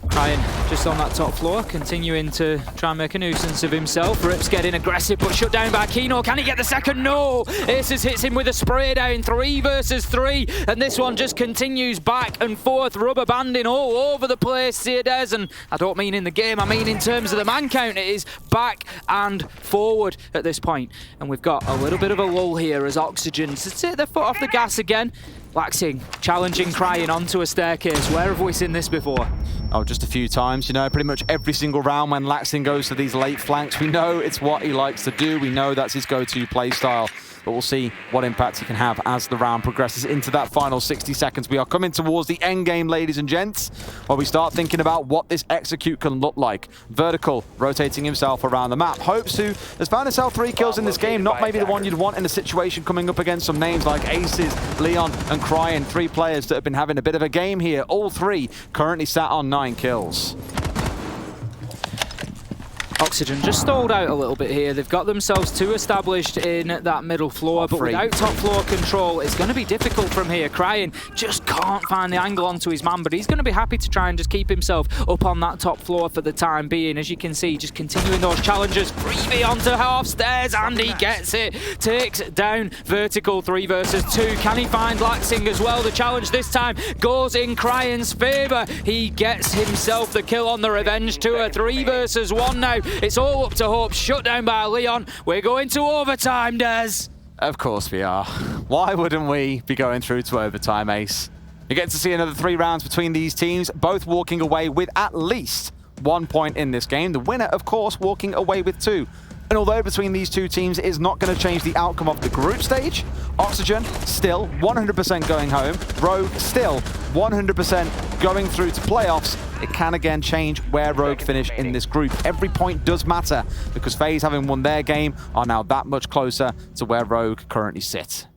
Speaker 1: Cryin just on that top floor, continuing to try and make a nuisance of himself. Rip's getting aggressive, but shut down by Kino. Can he get the second? No! Aces hits him with a spray down, 3 versus 3, and this one just continues back and forth, rubber banding all over the place here, Des, and I don't mean in the game, I mean in terms of the man count. It is back and forward at this point, and we've got a little bit of a lull here as Oxygen to take their foot off the gas again. Laxing, challenging Cryin onto a staircase. Where have we seen this before?
Speaker 2: Oh, just a few times. You know, pretty much every single round when Laxing goes to these late flanks, we know it's what he likes to do. We know that's his go-to play style. But we'll see what impact he can have as the round progresses into that final 60 seconds. We are coming towards the end game, ladies and gents, where we start thinking about what this execute can look like. Vertical, rotating himself around the map. Hopes, who has found himself 3 kills in this game, not maybe the one you'd want in a situation coming up against some names like Aces, Leon, and Cryin. 3 players that have been having a bit of a game here. All 3 currently sat on 9 kills.
Speaker 1: Oxygen just stalled out a little bit here. They've got themselves too established in that middle floor, but without top floor control, it's going to be difficult from here. Cryin just can't find the angle onto his man, but he's going to be happy to try and just keep himself up on that top floor for the time being. As you can see, just continuing those challenges. Freebie onto half stairs, and he gets it. Takes down Vertical, 3 versus 2. Can he find Laxing as well? The challenge this time goes in Cryan's favor. He gets himself the kill on the Revenge Tour. 3 versus 1 now. It's all up to Hope, shut down by Leon. We're going to overtime, Des.
Speaker 2: Of course we are. Why wouldn't we be going through to overtime, Ace? You get to see another 3 rounds between these teams, both walking away with at least 1 point in this game. The winner, of course, walking away with 2. And although between these two teams is not going to change the outcome of the group stage, Oxygen still 100% going home, Rogue still 100% going through to playoffs. It can again change where Rogue finish in this group. Every point does matter because FaZe, having won their game, are now that much closer to where Rogue currently sit.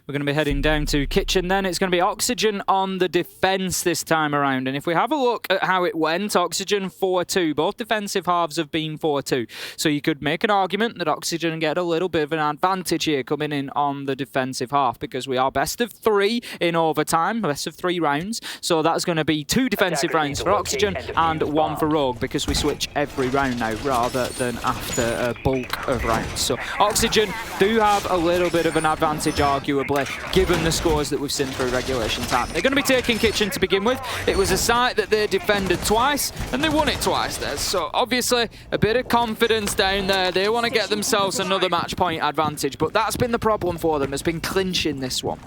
Speaker 1: We're going to be heading down to Kitchen then. It's going to be Oxygen on the defense this time around. And if we have a look at how it went, Oxygen 4-2. Both defensive halves have been 4-2. So you could make an argument that Oxygen get a little bit of an advantage here coming in on the defensive half because we are best of 3 in overtime, best of 3 rounds. So that's going to be 2 defensive rounds for Oxygen and 1 for Rogue because we switch every round now rather than after a bulk of rounds. So Oxygen do have a little bit of an advantage, arguably, given the scores that we've seen through regulation time. They're going to be taking Kitchen to begin with. It was a site that they defended twice, and they won it twice there. So obviously, a bit of confidence down there. They want to get themselves another match point advantage, but that's been the problem for them, has been clinching this one.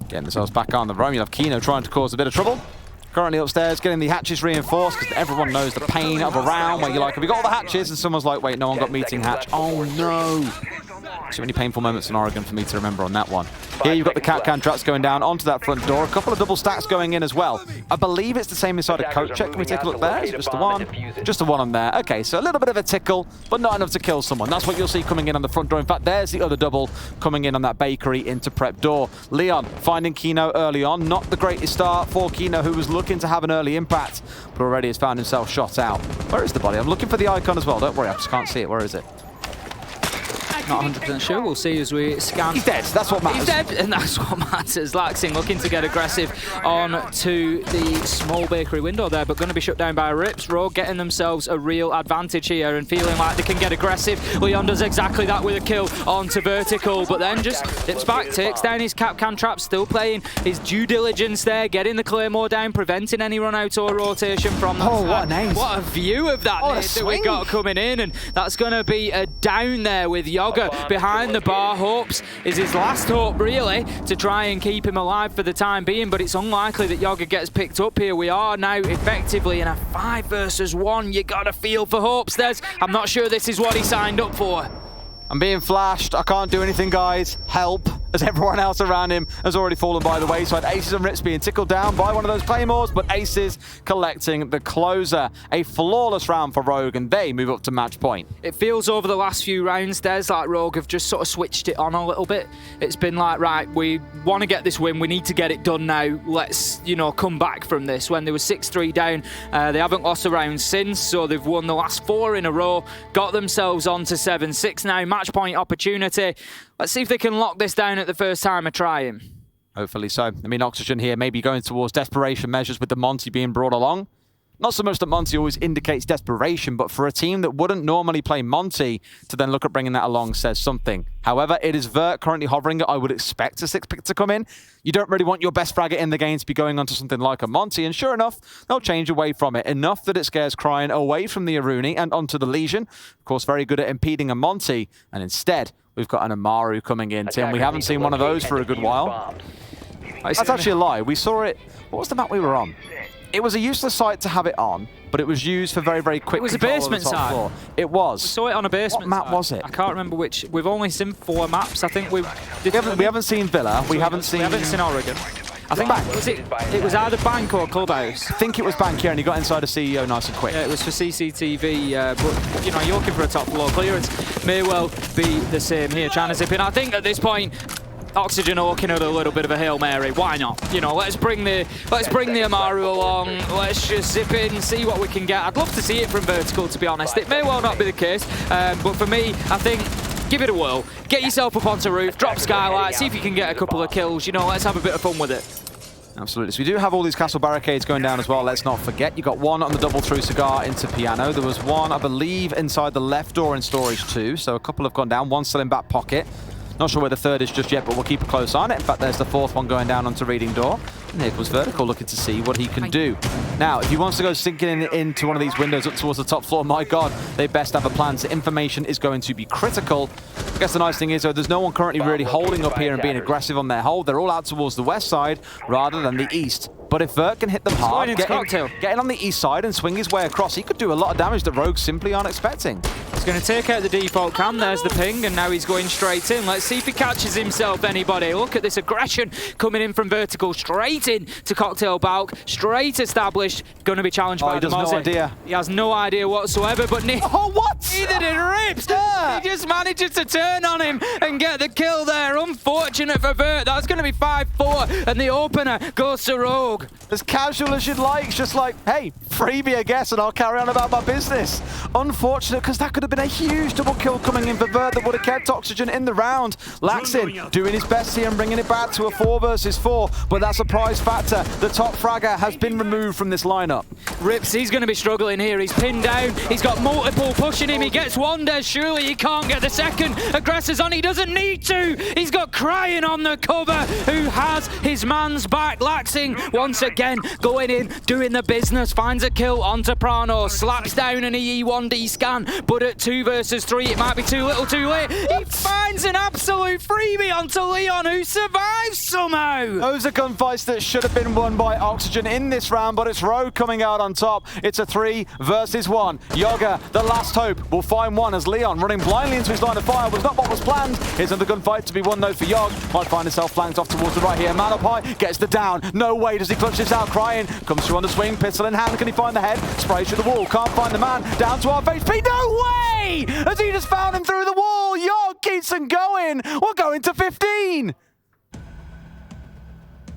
Speaker 2: Getting themselves back on the roam. You'll have Kino trying to cause a bit of trouble. Currently upstairs, getting the hatches reinforced because everyone knows the pain of a round where you're like, have you got all the hatches? And someone's like, wait, no one got meeting hatch. Oh no. Too many painful moments in Oregon for me to remember on that one. Here you've got the Capcan traps going down onto that front door. A couple of double stacks going in as well. I believe it's the same inside a coat check. Can we take a look there? It's just the one. Just the one on there. Okay, so a little bit of a tickle, but not enough to kill someone. That's what you'll see coming in on the front door. In fact, there's the other double coming in on that bakery into prep door. Leon finding Kino early on. Not the greatest start for Kino, who was looking to have an early impact, but already has found himself shot out. Where is the body? I'm looking for the icon as well. Don't worry, I just can't see it. Where is it?
Speaker 1: Not 100% sure. We'll see as we scan.
Speaker 2: He's dead. That's what matters.
Speaker 1: He's dead, and that's what matters. Laxing looking to get aggressive on to the small bakery window there, but going to be shut down by Rips. Rogue getting themselves a real advantage here and feeling like they can get aggressive. Leon does exactly that with a kill onto Vertical, but then just dips back, takes down his Capcan trap, still playing his due diligence there, getting the Claymore down, preventing any run-out or rotation from that side.
Speaker 2: What an ace.
Speaker 1: What a view of that nade that we got coming in, and that's going to be a down there with Yoga behind the bar. Hopes is his last hope, really, to try and keep him alive for the time being, but it's unlikely that Yoga gets picked up here. We are now effectively in a 5 versus 1. You got to feel for Hopes. I'm not sure this is what he signed up for.
Speaker 2: I'm being flashed. I can't do anything, guys. Help. As everyone else around him has already fallen by the wayside. Aces and Rips being tickled down by one of those Claymores, but Aces collecting the closer. A flawless round for Rogue, and they move up to match point.
Speaker 1: It feels over the last few rounds, Des, like Rogue have just sort of switched it on a little bit. It's been like, right, we want to get this win. We need to get it done now. Let's, come back from this. When they were 6-3 down, they haven't lost a round since, so they've won the last 4 in a row, got themselves on to 7-6 now. Match point opportunity. Let's see if they can lock this down at the first time of trying.
Speaker 2: Hopefully so. I mean, Oxygen here maybe going towards desperation measures with the Monty being brought along. Not so much that Monty always indicates desperation, but for a team that wouldn't normally play Monty to then look at bringing that along says something. However, it is Vert currently hovering. I would expect a 6-pick to come in. You don't really want your best fragger in the game to be going onto something like a Monty, and sure enough, they'll change away from it. Enough that it scares Cryin away from the Aruni and onto the Legion. Of course, very good at impeding a Monty, and instead, we've got an Amaru coming in, Tim. We haven't seen one of those for a good while. That's actually a lie. We saw it. What was the map we were on? It was a useless site to have it on, but it was used for very, very quick.
Speaker 1: It was a basement side.
Speaker 2: Floor. It was.
Speaker 1: We saw it on a basement.
Speaker 2: What map was it?
Speaker 1: I can't remember which. We've only seen 4 maps. I think we
Speaker 2: haven't seen Villa. We haven't seen
Speaker 1: Oregon. I think it was either Bank or Clubhouse.
Speaker 2: I think it was Bank here, and he got inside a CEO nice and quick.
Speaker 1: Yeah, it was for CCTV, but you're looking for a top floor clearance. May well be the same here, trying to zip in. I think at this point, Oxygen are looking at a little bit of a Hail Mary. Why not? You know, let's bring the Amaru along. Let's just zip in, see what we can get. I'd love to see it from vertical, to be honest. It may well not be the case, but for me, I think give it a whirl. Get yourself up onto roof, drop skylight, see if you can get a couple of kills. You know, let's have a bit of fun with it.
Speaker 2: Absolutely. So we do have all these castle barricades going down as well. Let's not forget. You got one on the double through cigar into piano. There was one, I believe, inside the left door in storage too. So a couple have gone down. One still in back pocket. Not sure where the third is just yet, but we'll keep a close eye on it. In fact, there's the fourth one going down onto reading door. And here comes Vertical looking to see what he can do. Now, if he wants to go sinking into one of these windows up towards the top floor, my God, they best have a plan. So information is going to be critical. I guess the nice thing is, though, there's no one currently really holding up here and being aggressive on their hold. They're all out towards the west side rather than the east. But if Vert can hit them hard, get in on the east side and swing his way across, he could do a lot of damage that Rogue simply aren't expecting.
Speaker 1: He's going to take out the default cam. There's the ping, and now he's going straight in. Let's see if he catches himself anybody. Look at this aggression coming in from Vertical, straight in to Cocktail Balk, straight established. Going to be challenged by the Mozzie.
Speaker 2: No idea.
Speaker 1: He has no idea whatsoever, but neither did Rips. He just manages to turn on him and get the kill there. Unfortunate for Vert. That's going to be 5-4, and the opener goes to Rogue.
Speaker 2: As casual as you'd like, it's just like, hey, freebie, I guess, and I'll carry on about my business. Unfortunate, because that could have been a huge double kill coming in for Vert that would have kept Oxygen in the round. Laxin doing his best here and bringing it back to a 4 versus 4, but that surprise factor, the top fragger, has been removed from this lineup.
Speaker 1: Rips, he's going to be struggling here. He's pinned down. He's got multiple pushing him. He gets one dead. Surely he can't get the second. Aggressor's on. He doesn't need to. He's got Crying on the cover, who has his man's back. Laxing once again going in, doing the business. Finds a kill onto Prano. Slaps down an EE1D scan, but at 2 versus 3, it might be too little too late. He finds an absolute freebie onto Leon, who survives somehow.
Speaker 2: Those are gunfights that should have been won by Oxygen in this round, but it's Rogue coming out on top. It's a 3 versus 1. Yoga, the last hope, will find one as Leon, running blindly into his line of fire, was not what was planned. Here's another gunfight to be won though for Yog. Might find himself flanked off towards the right here. Man up high, gets the down. No way does he clutch this out. Crying, comes through on the swing, pistol in hand. Can he find the head? Sprays through the wall, can't find the man. Down to our HP. No way! As he just found him through the wall. Yog keeps on going. We're going to 15.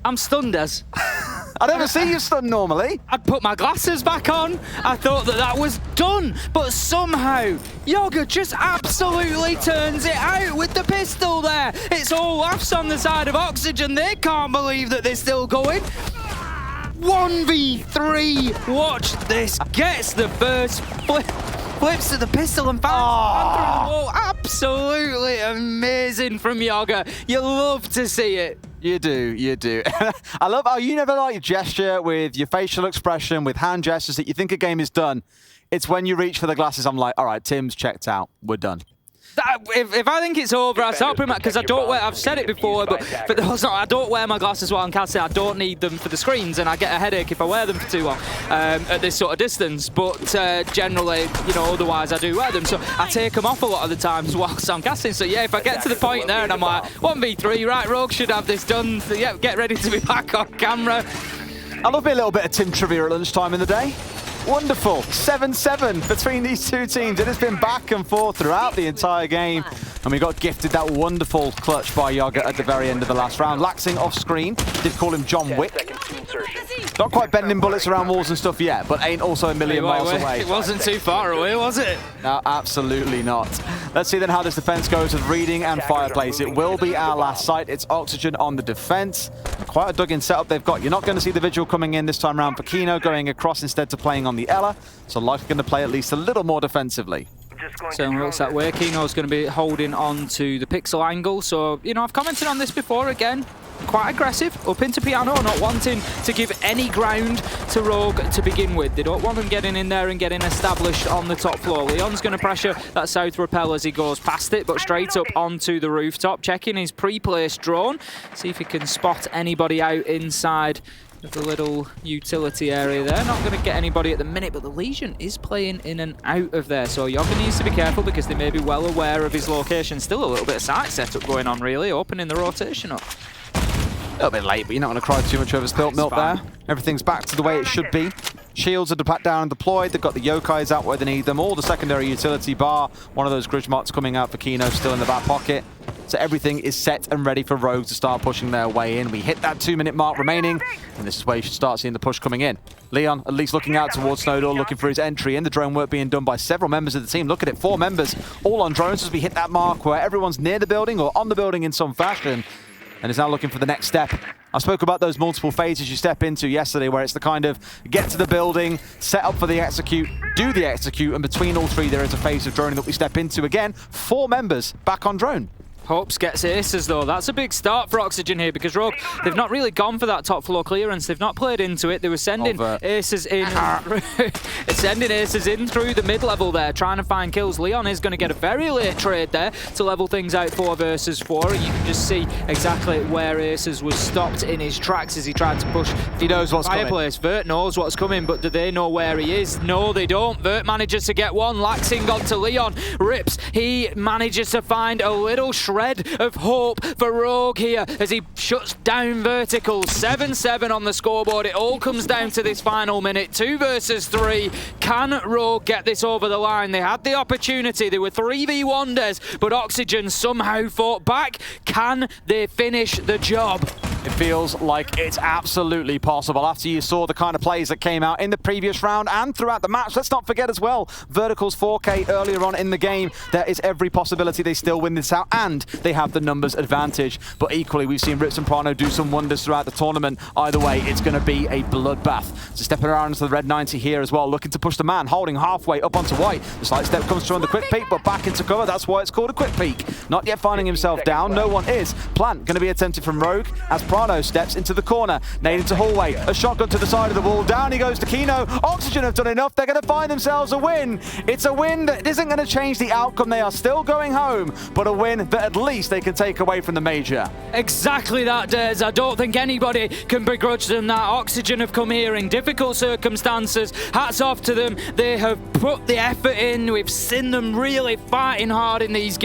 Speaker 1: I'm stunned, as.
Speaker 2: I never see you stunned normally.
Speaker 1: I'd put my glasses back on. I thought that was done, but somehow Yoga just absolutely turns it out with the pistol there. It's all laughs on the side of Oxygen. They can't believe that they're still going. 1v3. Watch this. Gets the first flip. Flips to the pistol and finds through the wall. Absolutely amazing from Yoga. You love to see it.
Speaker 2: You do, you do. I love how you never like gesture with your facial expression, with hand gestures that you think a game is done. It's when you reach for the glasses, I'm like, all right, Tim's checked out. We're done.
Speaker 1: If I think it's over, I start putting my, because I don't wear, I've said it before, but I don't wear my glasses while I'm casting. I don't need them for the screens, and I get a headache if I wear them for too long at this sort of distance. But generally, you know, otherwise I do wear them. So I take them off a lot of the times whilst I'm casting. So yeah, if I get to the point there and I'm like, 1v3, right, Rogue should have this done. So yeah, get ready to be back on camera.
Speaker 2: I love me a little bit of Tim trivia at lunchtime in the day. Wonderful. 7-7 between these two teams. It has been back and forth throughout the entire game. And we got gifted that wonderful clutch by Yoga at the very end of the last round. Laxing off screen. Did call him John Wick. Not quite bending bullets around walls and stuff yet, but ain't also a million miles away.
Speaker 1: It wasn't too far away, was it?
Speaker 2: No, absolutely not. Let's see then how this defense goes with Reading and Fireplace. It will be our last sight. It's Oxygen on the defense. Quite a dug-in setup they've got. You're not going to see the Vigil coming in this time around for Kino, going across instead to playing on the Ella. So likely going to play at least a little more defensively.
Speaker 1: So it looks that way. Kino's going to be holding on to the pixel angle. So, you know, I've commented on this before again. Quite aggressive, up into Piano, not wanting to give any ground to Rogue to begin with. They don't want them getting in there and getting established on the top floor. Leon's going to pressure that south rappel as he goes past it, but straight up onto the rooftop, checking his pre-placed drone. See if he can spot anybody out inside of the little utility area there. Not going to get anybody at the minute, but the Legion is playing in and out of there. So Yoga needs to be careful because they may be well aware of his location. Still a little bit of site setup going on, really, opening the rotation up.
Speaker 2: A little bit late, but you're not going to cry too much over spilt milk there. Everything's back to the way it should be. Shields are down and deployed. They've got the Yokais out where they need them. All the secondary utility bar. One of those Gridmots coming out for Kino still in the back pocket. So everything is set and ready for Rogue to start pushing their way in. We hit that 2-minute mark remaining, and this is where you should start seeing the push coming in. Leon at least looking out towards Snowdor, looking for his entry in. The drone work being done by several members of the team. Look at it, 4 members all on drones as we hit that mark where everyone's near the building or on the building in some fashion, and is now looking for the next step. I spoke about those multiple phases you step into yesterday, where it's the kind of get to the building, set up for the execute, do the execute, and between all 3 there is a phase of droning that we step into. Again, 4 members back on drone.
Speaker 1: Hopes gets aces though. That's a big start for Oxygen here because Rogue, they've not really gone for that top floor clearance. They've not played into it. They were sending aces in, sending aces in through the mid-level there, trying to find kills. Leon is going to get a very late trade there to level things out 4 versus 4. And you can just see exactly where aces was stopped in his tracks as he tried to push.
Speaker 2: He knows what's coming.
Speaker 1: Fireplace. Vert knows what's coming, but do they know where he is? No, they don't. Vert manages to get one. Laxing onto Leon. Rips. He manages to find a little shred of hope for Rogue here as he shuts down Vertical. 7-7 on the scoreboard. It all comes down to this final minute. 2 versus 3. Can Rogue get this over the line? They had the opportunity. They were 3v1 des, but Oxygen somehow fought back. Can they finish the job?
Speaker 2: It feels like it's absolutely possible after you saw the kind of plays that came out in the previous round and throughout the match. Let's not forget as well, Vertical's 4K earlier on in the game. There is every possibility they still win this out, and they have the numbers advantage. But equally, we've seen Rips and Prano do some wonders throughout the tournament. Either way, it's going to be a bloodbath. So stepping around into the red 90 here as well, looking to push the man, holding halfway up onto white. The slight step comes through on the quick peek, but back into cover. That's why it's called a quick peek. Not yet finding himself down. No one is. Plant going to be attempted from Rogue as Prano steps into the corner. Nade into hallway. A shotgun to the side of the wall. Down he goes to Kino. Oxygen have done enough. They're going to find themselves a win. It's a win that isn't going to change the outcome. They are still going home, but a win that at least they can take away from the major.
Speaker 1: Exactly that, Des. I don't think anybody can begrudge them that. Oxygen have come here in difficult circumstances. Hats off to them. They have put the effort in. We've seen them really fighting hard in these games.